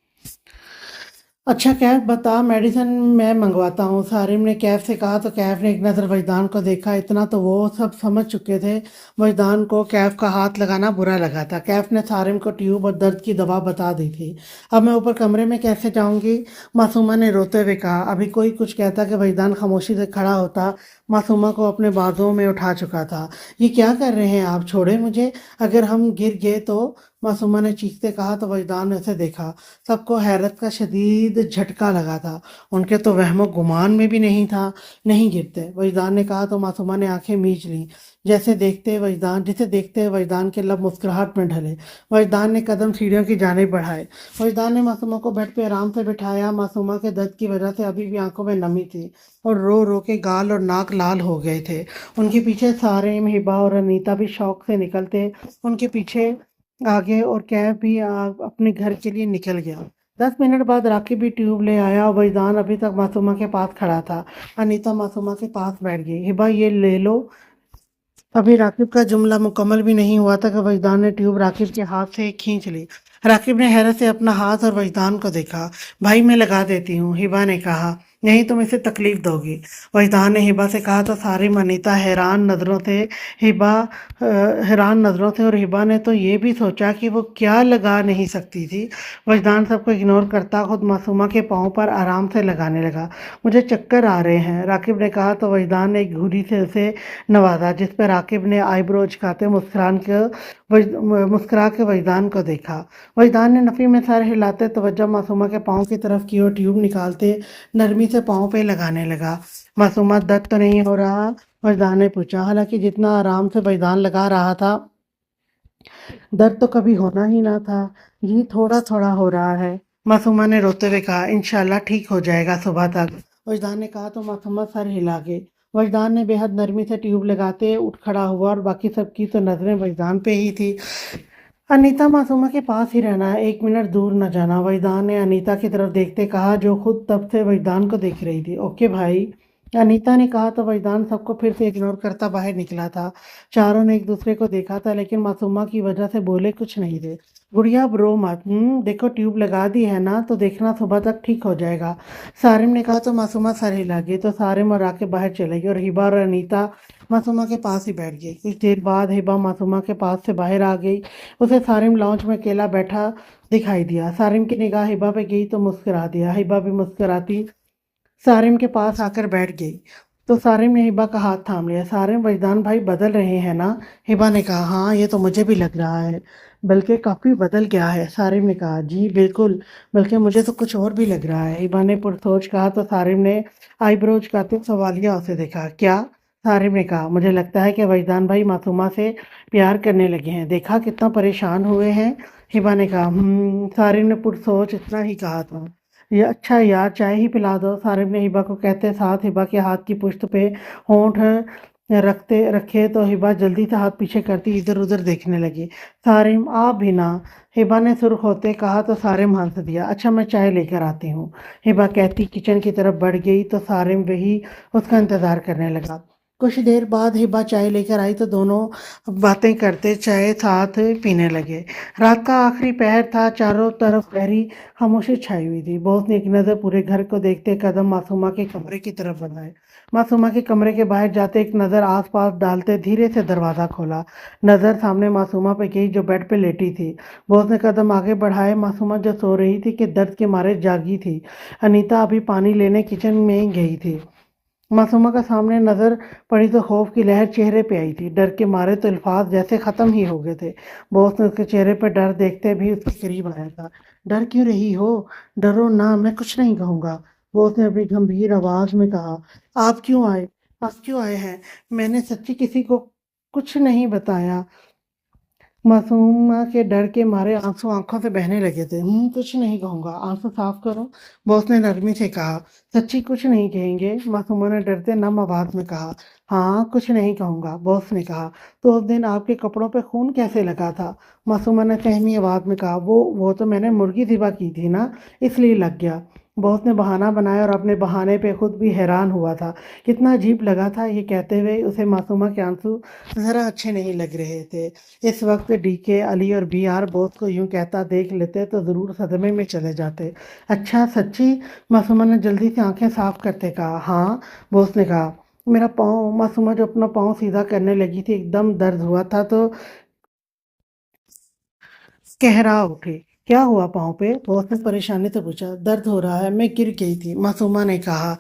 اچھا کیف بتا، میڈیسن میں منگواتا ہوں، سارم نے کیف سے کہا تو کیف نے ایک نظر وجدان کو دیکھا۔ اتنا تو وہ سب سمجھ چکے تھے، وجدان کو کیف کا ہاتھ لگانا برا لگا تھا۔ کیف نے سارم کو ٹیوب اور درد کی دوا بتا دی تھی۔ اب میں اوپر کمرے میں کیسے جاؤں گی؟ معصومہ نے روتے ہوئے کہا۔ ابھی کوئی کچھ کہتا کہ وجدان خاموشی سے کھڑا ہوتا، معصومہ کو اپنے بازوؤں میں اٹھا چکا تھا۔ یہ کیا کر رہے ہیں آپ؟ چھوڑے مجھے، اگر ہم گر گئے تو، معصومہ نے چیختے کہا تو وجدان نے اسے دیکھا۔ سب کو حیرت کا شدید جھٹکا لگا تھا، ان کے تو وہم و گمان میں بھی نہیں تھا نہیں گرتے۔ وجدان نے کہا تو معصومہ نے آنکھیں میچ لیں، جسے دیکھتے وجدان کے لب مسکراہٹ میں ڈھلے۔ وجدان نے قدم سیڑھیوں کی جانب بڑھائے۔ وجدان نے معصومہ کو بیڈ پہ آرام سے بٹھایا۔ معصومہ کے درد کی وجہ سے ابھی بھی آنکھوں میں نمی تھی اور رو رو کے گال اور ناک لال ہو گئے تھے۔ ان کے پیچھے سارم، ہبا اور انیتا بھی شوق سے نکلتے ان کے پیچھے آگے، اور کیف بھی اپنے گھر کے لیے نکل گیا۔ 10 منٹ بعد راکب بھی ٹیوب لے آیا۔ وجدان ابھی تک معصومہ کے پاس کھڑا تھا۔ انیتا معصومہ کے پاس بیٹھ گئی۔ ہبا یہ لے لو۔ ابھی راکب کا جملہ مکمل بھی نہیں ہوا تھا کہ وجدان نے ٹیوب راکب کے ہاتھ سے کھینچ لی۔ راکب نے حیرت سے اپنا ہاتھ اور وجدان کو دیکھا۔ بھائی میں لگا دیتی ہوں، ہبا نے کہا۔ نہیں تم اسے تکلیف دو گی، وجدان نے ہبا سے کہا تو ساری انیتا حیران نظروں سے اور ہبا نے تو یہ بھی سوچا کہ وہ کیا لگا نہیں سکتی تھی۔ وجدان سب کو اگنور کرتا خود معصومہ کے پاؤں پر آرام سے لگانے لگا۔ مجھے چکر آ رہے ہیں، راکب نے کہا تو وجدان نے ایک گھوری سے اسے نوازا، جس پہ راکب نے آئی برو اچکاتے مسکرا کے وجدان کو دیکھا۔ وجدان نے نفی میں سر ہلاتے توجہ معصومہ کے پاؤں کی طرف کی اور ٹیوب نکالتے نرمی سے پاؤں پہ لگانے لگا۔ معصومہ درد تو نہیں ہو رہا؟ وجدان نے پوچھا، حالانکہ جتنا آرام سے وجدان لگا رہا تھا درد تو کبھی ہونا ہی نہ تھا۔ یہ تھوڑا تھوڑا ہو رہا ہے، معصومہ نے روتے ہوئے کہا۔ انشاءاللہ ٹھیک ہو جائے گا صبح تک، وجدان نے کہا تو معصومہ سر ہلا گئی۔ وجدان نے بے حد نرمی سے ٹیوب لگاتے اٹھ کھڑا ہوا اور باقی سب کی تو نظریں وجدان پہ ہی تھی۔ انیتا معصومہ کے پاس ہی رہنا ہے، 1 منٹ دور نہ جانا، وجدان نے انیتا کی طرف دیکھتے کہا، جو خود تب سے وجدان کو دیکھ رہی تھی۔ اوکے بھائی، انیتا نے کہا تو وجدان سب کو پھر سے اگنور کرتا باہر نکلا تھا۔ چاروں نے ایک دوسرے کو دیکھا تھا لیکن معصومہ کی وجہ سے بولے کچھ نہیں تھے۔ گڑیا اب رو مت، دیکھو ٹیوب لگا دی ہے نا، تو دیکھنا صبح تک ٹھیک ہو جائے گا، سارم نے کہا تو معصومہ سر ہلا گئی تو سارم اور راکب باہر چلے گئے اور ہبا اور انیتا معصومہ کے پاس ہی بیٹھ گئی۔ کچھ دیر بعد ہبا معصومہ کے پاس سے باہر آ گئی۔ اسے سارم لاؤنج میں اکیلا بیٹھا دکھائی دیا۔ سارم کی نگاہ ہبا پہ گئی تو مسکرا دیا۔ ہبا بھی مسکراتی سارم کے پاس آ کر بیٹھ گئی تو سارم نے ہبا کا ہاتھ تھام لیا۔ سارم، وجدان بھائی بدل رہے ہیں نا؟ ہبا نے کہا۔ ہاں یہ تو مجھے بھی لگ رہا ہے، بلکہ کافی بدل گیا ہے، سارم نے کہا۔ جی بالکل، بلکہ مجھے تو کچھ اور بھی لگ رہا ہے، ہبا نے پرسوچ کہا تو سارم نے آئی برو اچکاتے سوالیہ اسے دیکھا۔ کیا؟ سارم نے کہا، مجھے لگتا ہے کہ وجدان بھائی معصومہ سے پیار کرنے لگے ہیں، دیکھا کتنا پریشان ہوئے ہیں، ہبا نے کہا۔ سارم نے پرسوچ اتنا ہی کہا تھا۔ یہ اچھا یار چائے ہی پلا دو، سارم نے ہبا کو کہتے ساتھ ہبا کے ہاتھ کی پشت پہ ہونٹ رکھے تو ہبا جلدی سے ہاتھ پیچھے کرتی ادھر ادھر دیکھنے لگی۔ سارم آپ بھی نا، ہبا نے سرخ ہوتے کہا تو سارم ہنس دیا۔ اچھا میں چائے لے کر آتی ہوں، ہبا کہتی کچن کی طرف بڑھ گئی تو سارم وہی اس کا انتظار کرنے لگا۔ کچھ دیر بعد ہبا چائے لے کر آئی تو دونوں باتیں کرتے چائے ساتھ پینے لگے۔ رات کا آخری پہر تھا، چاروں طرف گہری خاموشی چھائی ہوئی تھی۔ بہت نے ایک نظر پورے گھر کو دیکھتے قدم معصومہ کے کمرے کی طرف بڑھائے۔ معصومہ کے کمرے کے باہر جاتے ایک نظر آس پاس ڈالتے دھیرے سے دروازہ کھولا۔ نظر سامنے معصومہ پہ گئی جو بیڈ پہ لیٹی تھی۔ بہت نے قدم آگے بڑھائے، معصومہ جو سو رہی تھی کہ درد کے مارے جاگی تھی۔ انیتا ابھی پانی لینے کچن میں گئی تھی۔ معصومہ کا سامنے نظر پڑی تو خوف کی لہر چہرے پہ آئی تھی، ڈر کے مارے تو الفاظ جیسے ختم ہی ہو گئے تھے۔ بوس نے اس کے چہرے پہ ڈر دیکھتے بھی اس کے قریب آیا تھا۔ ڈر کیوں رہی ہو؟ ڈرو نہ، میں کچھ نہیں کہوں گا، بوس نے اپنی گمبھیر آواز میں کہا۔ آپ کیوں آئے ہیں؟ میں نے سچی کسی کو کچھ نہیں بتایا، मासूमा के डर के मारे आंसू आंखों से बहने लगे थे। कुछ नहीं कहूँगा, आंसू साफ करो, बॉस ने नरमी से कहा। सच्ची कुछ नहीं कहेंगे? मासूमा ने डरते नम आवाज में कहा। हाँ, कुछ नहीं कहूँगा, बॉस ने कहा। तो उस दिन आपके कपड़ों पे खून कैसे लगा था? मासूमा ने सहमी आवाज में कहा। वो तो मैंने मुर्गी ज़िबा की थी ना, इसलिए लग गया। बॉस ने बहाना बनाया और अपने बहाने पे खुद भी हैरान हुआ था। कितना अजीब लगा था ये कहते हुए उसे मासूमा के आंसू ज़रा अच्छे नहीं लग रहे थे। इस वक्त डीके, अली और बीआर बॉस को यूं कहता देख लेते तो ज़रूर सदमे में चले जाते। अच्छा सच्ची? मासूमा ने जल्दी से आंखें साफ करते कहा। हाँ, बॉस ने कहा। मेरा पाँव, मासूमा जो अपना पाँव सीधा करने लगी थी, एकदम दर्द हुआ था तो कहरा उठी। क्या हुआ पाँव पे? बॉस ने परेशानी से पूछा। दर्द हो रहा है, मैं गिर गई थी, मासूमा ने कहा।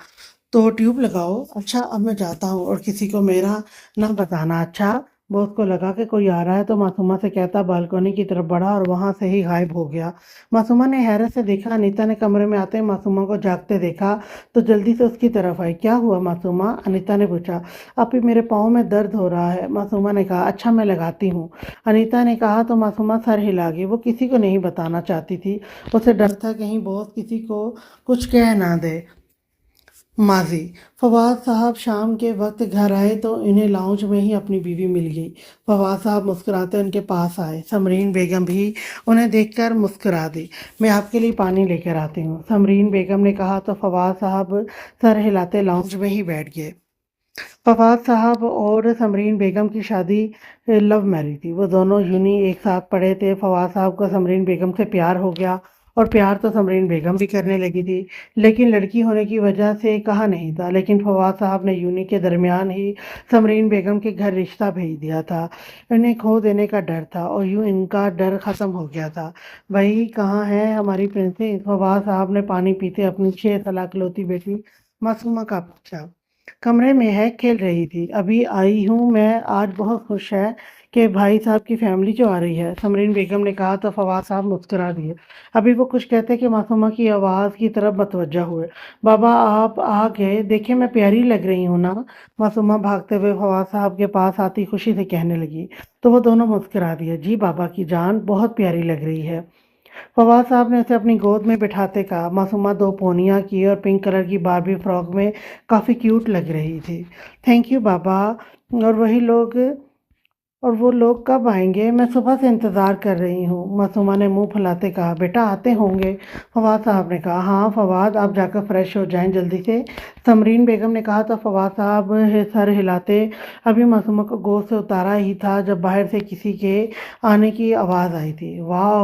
तो ट्यूब लगाओ। अच्छा, अब मैं जाता हूँ और किसी को मेरा ना बताना, अच्छा? बॉस को लगा कि कोई आ रहा है तो मासूमा से कहता बालकनी की तरफ बढ़ा और वहां से ही गायब हो गया। मासूमा ने हैरत से देखा। अनीता ने कमरे में आते ही मासूमा को जागते देखा तो जल्दी से उसकी तरफ आई। क्या हुआ मासूमा? अनीता ने पूछा। अभी मेरे पाँव में दर्द हो रहा है, मासूमा ने कहा। अच्छा, मैं लगाती हूँ, अनीता ने कहा तो मासूमा सर हिला गई। वो किसी को नहीं बताना चाहती थी। उसे डर था कहीं बॉस किसी को कुछ कह ना दे। माजी। फवाद साहब शाम के वक्त घर आए तो इन्हें लाउंज में ही अपनी बीवी मिल गई। फवाद साहब मुस्कुराते उनके पास आए। समरीन बेगम भी उन्हें देखकर मुस्कुरा दी। मैं आपके लिए पानी लेकर आती हूँ, समरीन बेगम ने कहा तो फवाद साहब सर हिलाते लाउंज में ही बैठ गए। फवाद साहब और समरीन बेगम की शादी लव मैरिज थी। वो दोनों यूनी एक साथ पढ़े थे। फवाद साहब को समरीन बेगम से प्यार हो गया और प्यार तो समरीन बेगम भी करने लगी थी, लेकिन लड़की होने की वजह से कहा नहीं था। लेकिन फवाद साहब ने यूनी के दरमियान ही समरीन बेगम के घर रिश्ता भेज दिया था। इन्हें खो देने का डर था और यूं इनका डर ख़त्म हो गया था। वही कहाँ है हमारी प्रिंसेस? फवाद साहब ने पानी पीते अपनी 6 साल इकलौती बेटी मासूमा का पूछा। कमरे में है, खेल रही थी। अभी आई हूँ मैं, आज बहुत खुश है कि भाई साहब की फैमिली जो आ रही है, समरीन बेगम ने कहा तो फवाद साहब मुस्कुरा दिए। अभी वो कुछ कहते कि मासूमा की आवाज़ की तरफ मतवज्जा हुए। बाबा आप आ गए, देखे मैं प्यारी लग रही हूँ ना? मासूमा भागते हुए फवाद साहब के पास आती खुशी से कहने लगी। तो वो दोनों मुस्कुरा दिए। जी बाबा की जान, बहुत प्यारी लग रही है। फवाद साहब ने उसे अपनी गोद में बिठाते कहा। मासूमा 2 पोनियाँ की और पिंक कलर की बारबी फ्रॉक में काफ़ी क्यूट लग रही थी। थैंक यू बाबा। और वही लोग और वो लोग कब आएंगे? मैं सुबह से इंतज़ार कर रही हूँ, मासूमा ने मुंह फुलाते कहा। बेटा आते होंगे, फवाद साहब ने कहा। हाँ फवाद, आप जाकर फ्रेश हो जाएं जल्दी से, समरीन बेगम ने कहा तो फवाद साहब सर हिलाते अभी मासूमा को गोद से उतारा ही था जब बाहर से किसी के आने की आवाज़ आई थी। वाह,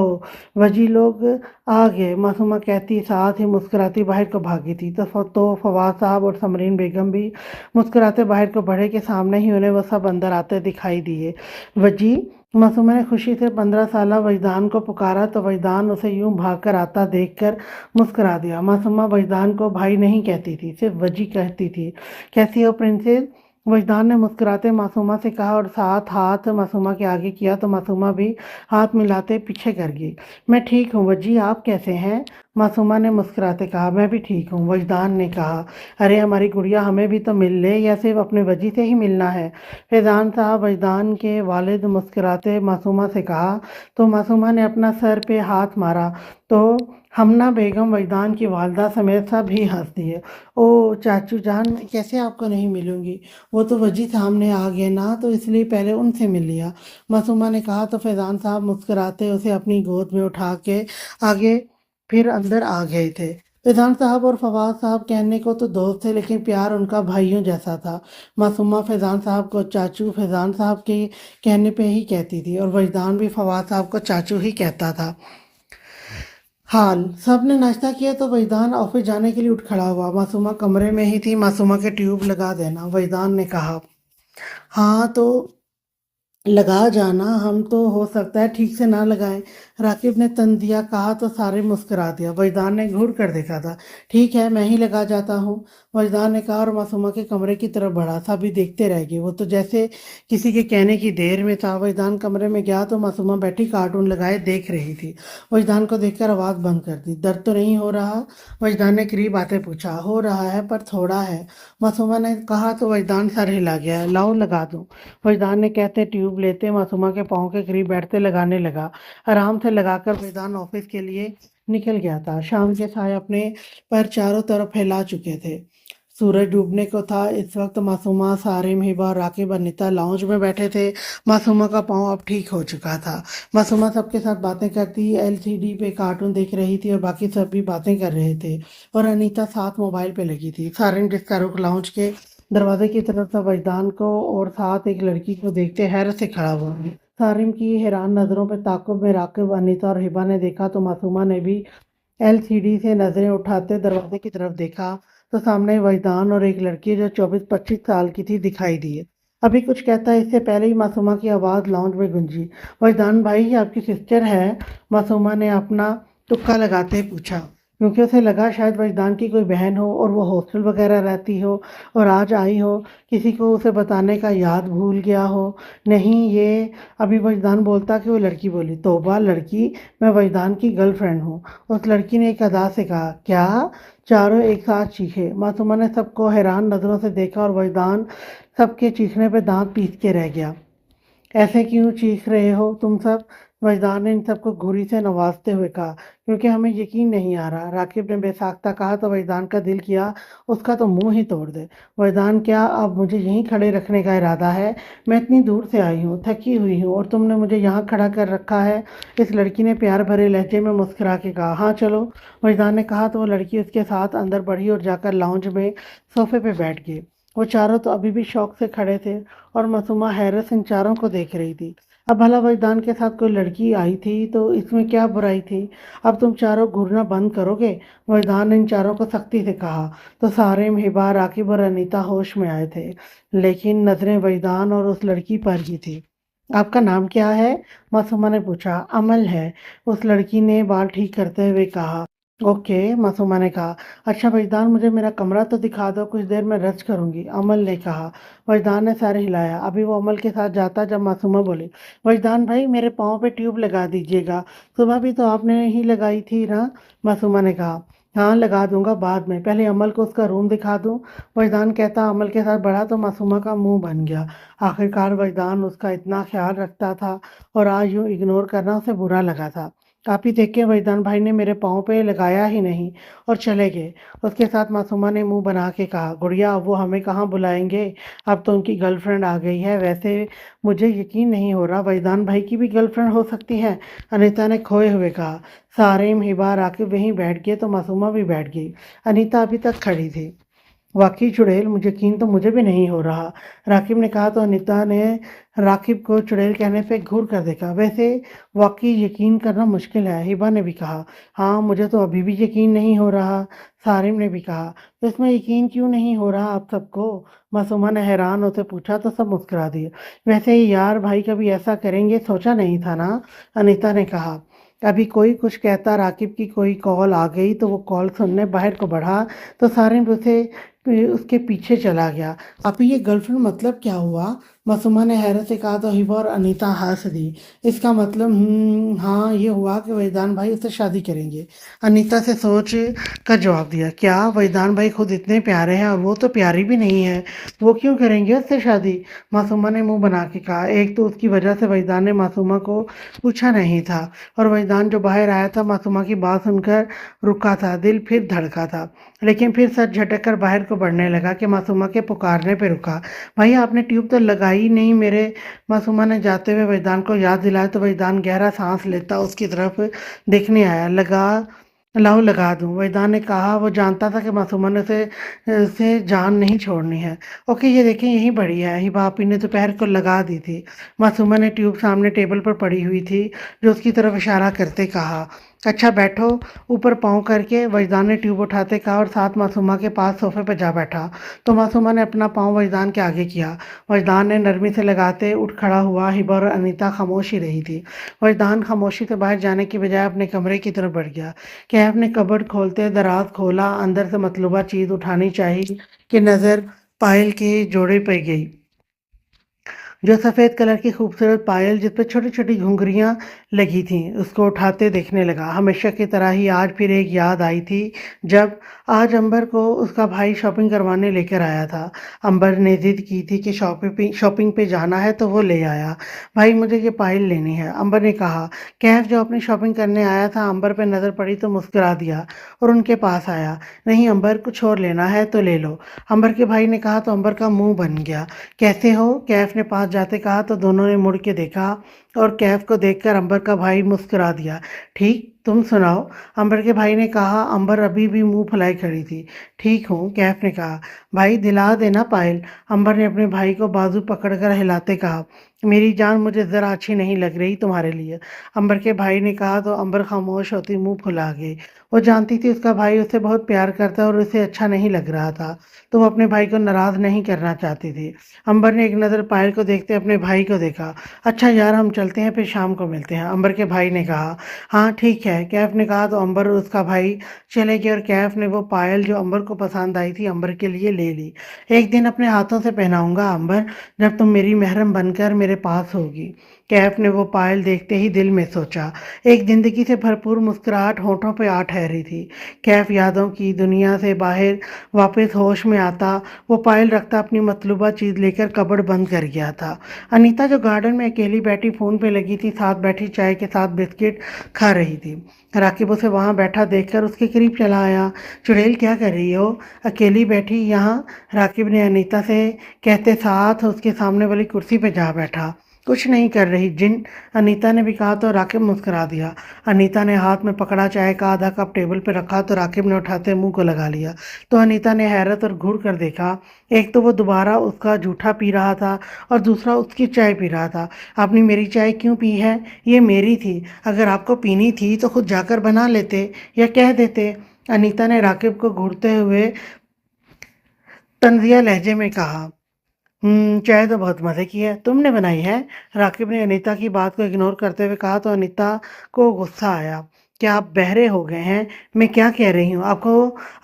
वजी लोग आ गए, मासूमा कहती साथ ही मुस्कुराती बाहर को भागी थी। तो फवाद साहब और समरीन बेगम भी मुस्कुराते बाहर को बढ़े के सामने ही उन्हें वो सब अंदर आते दिखाई दिए। वजी, मासूमा ने खुशी से 15 साला वजदान को पुकारा तो वजदान उसे यूं भागकर आता देखकर मुस्कुरा दिया। मासूमा वजदान को भाई नहीं कहती थी, सिर्फ वजी कहती थी। कैसी हो प्रिंसेस? वजदान ने मुस्कुराते मासूमा से कहा और साथ हाथ मासूमा के आगे किया तो मासूमा भी हाथ मिलाते पीछे कर गई। मैं ठीक हूँ वजी, आप कैसे हैं? मासूमा ने मुस्कुराते कहा। मैं भी ठीक हूँ, वजदान ने कहा। अरे हमारी गुड़िया, हमें भी तो मिल ले, या सिर्फ अपने वजी से ही मिलना है? फैज़ान साहब, वजदान के वालिद, मुस्कुराते मासूमा से कहा तो मासूमा ने अपना सर पे हाथ मारा तो हमना बेगम, वजदान की वालदा समेत सब ही हंस दिए। ओ चाचू जान, मैं कैसे आपको नहीं मिलूंगी? वो तो वजी सामने आ गए ना, तो इसलिए पहले उनसे मिल लिया, मासूमा ने कहा तो फैज़ान साहब मुस्कुराते उसे अपनी गोद में उठा के आगे फिर अंदर आ गए थे। फैज़ान साहब और फवाद साहब कहने को तो दोस्त थे, लेकिन प्यार उनका भाइयों जैसा था। मासूमा फैज़ान साहब को चाचू फैज़ान साहब के कहने पे ही कहती थी और वजदान भी फवाद साहब को चाचू ही कहता था। हाल सब ने नाश्ता किया तो वजदान ऑफिस जाने के लिए उठ खड़ा हुआ। मासूमा कमरे में ही थी। मासूमा के ट्यूब लगा देना, वजदान ने कहा। हाँ तो लगा जाना, हम तो हो सकता है ठीक से ना लगाएं, राकिब ने तन दिया कहा तो सारे मुस्कुरा दिया। वजदान ने घूर कर देखा था। ठीक है, मैं ही लगा जाता हूँ, वजदान ने कहा और मासूमा के कमरे की तरफ बढ़ा। सभी देखते रह गए। वो तो जैसे किसी के कहने की देर में था। वजदान कमरे में गया तो मासूमा बैठी कार्टून लगाए देख रही थी। वजदान को देखकर आवाज़ बंद कर दी। दर्द तो नहीं हो रहा? वजदान ने करीब आते पूछा। हो रहा है पर थोड़ा है, मासूमा ने कहा तो वजदान सर हिला गया। लाओ लगा दूं, वजदान ने कहते ट्यूब ट्यूब लेते मासूमा के पाँव के करीब बैठते लगाने लगा। आराम से लगाकर वैदान ऑफिस के लिए निकल गया था। शाम के साए अपने पर चारों तरफ फैला चुके थे। सूरज डूबने को था। इस वक्त मासूमा, सारिम, हिबा और राकिब अनीता लाउंज में बैठे थे। मासूमा का पाँव अब ठीक हो चुका था। मासूमा सबके साथ बातें करती, एलसीडी पे कार्टून देख रही थी और बाकी सब भी बातें कर रहे थे और अनीता साथ मोबाइल पे लगी थी। सारिम जिसका रुख लाउंज के दरवाजे की तरफ था, वजदान को और साथ एक लड़की को देखते हैरत से खड़ा हुआ। सारिम की हैरान नज़रों पे ताक़ुब में राकिब, अनीता और हिबा ने देखा तो मासूमा ने भी एलसीडी से नजरें उठाते दरवाजे की तरफ देखा तो सामने वजदान और एक लड़की जो 24-25 साल की थी दिखाई दी। अभी कुछ कहता है इससे पहले ही मासूमा की आवाज़ लाउंज में गूंजी। वजदान भाई, ये आपकी सिस्टर है? मासूमा ने अपना तुक्का लगाते पूछा, क्योंकि उसे लगा शायद वजदान की कोई बहन हो और वो हॉस्टल वगैरह रहती हो और आज आई हो, किसी को उसे बताने का याद भूल गया हो। नहीं, ये अभी वजदान बोलता कि वो लड़की बोली। तौबा, लड़की? मैं वजदान की गर्लफ्रेंड हूँ, उस लड़की ने एक अदा से कहा। क्या? चारों एक साथ चीखे। मासूमा ने सबको हैरान नज़रों से देखा और वजदान सबके चीखने पे दांत पीस के रह गया। ऐसे क्यों चीख रहे हो तुम सब? वजदान ने इन सबको घूरी से नवाजते हुए कहा। क्योंकि हमें यकीन नहीं आ रहा, राकिब ने बेसाख्ता कहा तो वजदान का दिल किया उसका तो मुंह ही तोड़ दे। वजदान, क्या अब मुझे यहीं खड़े रखने का इरादा है? मैं इतनी दूर से आई हूँ, थकी हुई हूँ और तुमने मुझे यहाँ खड़ा कर रखा है। इस लड़की ने प्यार भरे लहजे में मुस्कुरा के कहा। हाँ चलो, वजदान ने कहा तो वो लड़की उसके साथ अंदर बढ़ी और जाकर लाउंज में सोफे पे बैठ गई। वो चारों तो अभी भी शौक से खड़े थे और मासूमा हैरत से इन चारों को देख रही थी। अब भला वजदान के साथ कोई लड़की आई थी तो इसमें क्या बुराई थी? अब तुम चारों घूरना बंद करोगे? वजदान ने इन चारों को सख्ती से कहा। तो सारिम, हिबा, राकिब और अनीता होश में आए थे, लेकिन नजरें वजदान और उस लड़की पर ही थी। आपका नाम क्या है? मासूमा ने पूछा। अमल है, उस लड़की ने बाल ठीक करते हुए कहा। ओके, मासूमा ने कहा। अच्छा वजदान, मुझे मेरा कमरा तो दिखा दो, कुछ देर में रेस्ट करूंगी, अमल ने कहा। वजदान ने सर हिलाया। अभी वो अमल के साथ जाता जब मासूमा बोली, वजदान भाई मेरे पाँव पे ट्यूब लगा दीजिएगा, सुबह भी तो आपने ही लगाई थी ना? मासूमा ने कहा। हाँ लगा दूंगा बाद में, पहले अमल को उसका रूम दिखा दूं। वजदान कहता अमल के साथ बढ़ा तो मासूमा का मुंह बन गया। आखिरकार वजदान उसका इतना ख्याल रखता था और आज यूं इग्नोर करना उसे बुरा लगा था। आप ही देखें, वजदान भाई ने मेरे पाँव पे लगाया ही नहीं और चले गए। उसके साथ मासूमा ने मुंह बना के कहा, गुड़िया अब वो हमें कहाँ बुलाएंगे, अब तो उनकी गर्लफ्रेंड आ गई है। वैसे मुझे यकीन नहीं हो रहा, वजदान भाई की भी गर्लफ्रेंड हो सकती है, अनीता ने खोए हुए कहा। सारिम, हिबा, राकिब वहीं बैठ गए तो मासूमा भी बैठ गई। अनीता अभी तक खड़ी थी। वाकई चुड़ैल, मुझे यकीन तो मुझे भी नहीं हो रहा, राकिब ने कहा तो अनीता ने राकिब को चुड़ैल कहने पे घूर कर देखा। वैसे वाकई यकीन करना मुश्किल है, हिबा ने भी कहा। हाँ मुझे तो अभी भी यकीन नहीं हो रहा, सारिम ने भी कहा। तो इसमें यकीन क्यों नहीं हो रहा आप सबको? मासूमा ने हैरान होते पूछा तो सब मुस्कुरा दिए। वैसे ही यार भाई कभी ऐसा करेंगे सोचा नहीं था ना, अनीता ने कहा। अभी कोई कुछ कहता, राकिब की कोई कॉल आ गई तो वो कॉल सुनने बाहर को बढ़ा तो सारिम उसे उसके पीछे चला गया। अभी ये गर्लफ्रेंड मतलब क्या हुआ? मासूमा ने हैरत से कहा तो हिबा और अनीता हंस दी। इसका मतलब हाँ ये हुआ कि वजदान भाई उससे शादी करेंगे, अनीता से सोच कर जवाब दिया। क्या वजदान भाई खुद इतने प्यारे हैं और वो तो प्यारी भी नहीं है, वो क्यों करेंगे उससे शादी? मासूमा ने मुंह बना के कहा। एक तो उसकी वजह से वजदान ने मासूमा को पूछा नहीं था और वजदान जो बाहर आया था मासूमा की बात सुनकर रुका था, दिल फिर धड़का था, लेकिन फिर सर झटक कर बाहर को बढ़ने लगा कि मासूमा के पुकारने पे रुका। भाई आपने ट्यूब तो लगाई नहीं मेरे? मासूमा ने जाते हुए वजदान को याद दिलाया तो वजदान गहरा सांस लेता उसकी तरफ देखने आया। लाओ लगा दूं, वजदान ने कहा। वो जानता था कि मासूमा ने उसे जान नहीं छोड़नी है। ओके ये देखें यहीं पड़ी है, हिबा आपी ने दोपहर को लगा दी थी। मासूमा ने ट्यूब सामने टेबल पर पड़ी हुई थी जो उसकी तरफ इशारा करते कहा। अच्छा बैठो, ऊपर पाँव करके, वजदान ने ट्यूब उठाते कहा और साथ मासूमा के पास सोफे पर जा बैठा तो मासूमा ने अपना पाँव वजदान के आगे किया। वजदान ने नरमी से लगाते उठ खड़ा हुआ। हिबा और अनीता खामोश ही रही थी। वजदान खामोशी से बाहर जाने की बजाय अपने कमरे की तरफ बढ़ गया। कैफ ने कबर्ड खोलते दराज खोला, अंदर से मतलूबा चीज़ उठानी चाहिए कि नज़र पायल के जोड़े पर गई। जो सफ़ेद कलर की खूबसूरत पायल जिस पे छोटी-छोटी घुंघरियाँ लगी थीं, उसको उठाते देखने लगा। हमेशा की तरह ही आज फिर एक याद आई थी जब आज अंबर को उसका भाई शॉपिंग करवाने लेकर आया था। अंबर ने ज़िद की थी कि शॉपिंग पे जाना है तो वो ले आया। भाई मुझे ये पायल लेनी है, अंबर ने कहा। कैफ जो अपनी शॉपिंग करने आया था अंबर पे नज़र पड़ी तो मुस्कुरा दिया और उनके पास आया। नहीं अंबर कुछ और लेना है तो ले लो। अंबर के भाई ने कहा तो अंबर का मुँह बन गया। कैसे हो? कैफ ने पास जाते कहा तो दोनों ने मुड़ के देखा और कैफ को देखकर अंबर का भाई मुस्कुरा दिया। ठीक, तुम सुनाओ? अंबर के भाई ने कहा। अंबर अभी भी मुंह फुलाए खड़ी थी। ठीक हूँ, कैफ ने कहा। भाई दिला देना पायल। अंबर ने अपने भाई को बाजू पकड़कर हिलाते कहा। मेरी जान मुझे ज़रा अच्छी नहीं लग रही तुम्हारे लिए, अंबर के भाई ने कहा तो अंबर खामोश होती मुंह फुला गई। वो जानती थी उसका भाई उसे बहुत प्यार करता और उसे अच्छा नहीं लग रहा था, तो वो अपने भाई को नाराज़ नहीं करना चाहती थी। अंबर ने एक नज़र पायल को देखते अपने भाई को देखा। अच्छा यार हम चलते हैं फिर शाम को मिलते हैं, अंबर के भाई ने कहा। हाँ ठीक है, कैफ ने कहा तो अंबर और उसका भाई चले गए और कैफ ने वो पायल जो अंबर को पसंद आई थी अंबर के लिए ले ली। एक दिन अपने हाथों से पहनाऊंगा अंबर, जब तुम मेरी महरम बनकर मेरे पास होगी। कैफ ने वो पायल देखते ही दिल में सोचा। एक जिंदगी से भरपूर मुस्कुराहट होठों पे आ ठहरी थी। कैफ यादों की दुनिया से बाहर वापस होश में आता वो पायल रखता अपनी मतलूबा चीज़ लेकर कबर्ड बंद कर गया था। अनीता जो गार्डन में अकेली बैठी फ़ोन पे लगी थी, साथ बैठी चाय के साथ बिस्किट खा रही थी। राकिब उसे वहाँ बैठा देखकर उसके करीब चला आया। चुड़ैल क्या कर रही हो? अकेली बैठी यहाँ? राकिब ने अनीता से कहते साथ उसके सामने वाली कुर्सी पे जा बैठा। कुछ नहीं कर रही जिन, अनीता ने भी कहा तो राकिब मुस्कुरा दिया। अनीता ने हाथ में पकड़ा चाय का आधा कप टेबल पर रखा तो राकिब ने उठाते मुंह को लगा लिया। तो अनीता ने हैरत और घूर कर देखा। एक तो वो दोबारा उसका जूठा पी रहा था और दूसरा उसकी चाय पी रहा था। आपने मेरी चाय क्यों पी है? ये मेरी थी, अगर आपको पीनी थी तो खुद जाकर बना लेते या कह देते, अनीता ने राकिब को घूरते हुए तंजिया लहजे में कहा। चाय तो बहुत मज़े की है, तुमने बनाई है? राकिब ने अनीता की बात को इग्नोर करते हुए कहा तो अनीता को गुस्सा आया। क्या आप बहरे हो गए हैं? मैं क्या कह रही हूँ?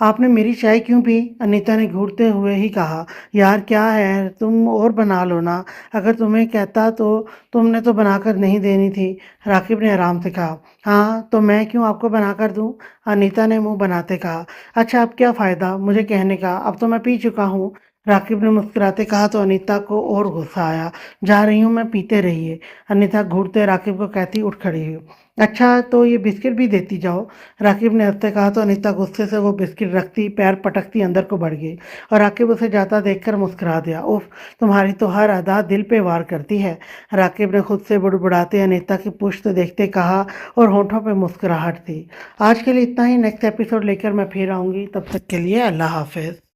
आपने मेरी चाय क्यों पी? अनीता ने घूरते हुए ही कहा। यार क्या है, तुम और बना लो ना, अगर तुम्हें कहता तो तुमने तो बनाकर नहीं देनी थी। राकिब ने आराम से कहा। हाँ तो मैं क्यों आपको बनाकर दूँ? अनीता ने मुंह बनाते कहा। अच्छा अब क्या फ़ायदा मुझे कहने का, अब तो मैं पी चुका हूँ। राकिब ने मुस्कुराते कहा तो अनीता को और गुस्सा आया। जा रही हूँ मैं, पीते रहिए। अनीता घूरते राकिब को कहती उठ खड़ी हुई। अच्छा तो ये बिस्किट भी देती जाओ, राकिब ने हंसते कहा तो अनीता गुस्से से वो बिस्किट रखती पैर पटकती अंदर को बढ़ गई और राकिब उसे जाता देखकर मुस्कुरा दिया। उफ, तुम्हारी तो हर अदा दिल पे वार करती है, राकिब ने खुद से बुड़बुड़ाते अनीता की पुश्त देखते कहा और होठों पे मुस्कुराहट थी। आज के लिए इतना ही, नेक्स्ट एपिसोड लेकर मैं फिर आऊँगी, तब तक के लिए अल्लाह हाफिज़।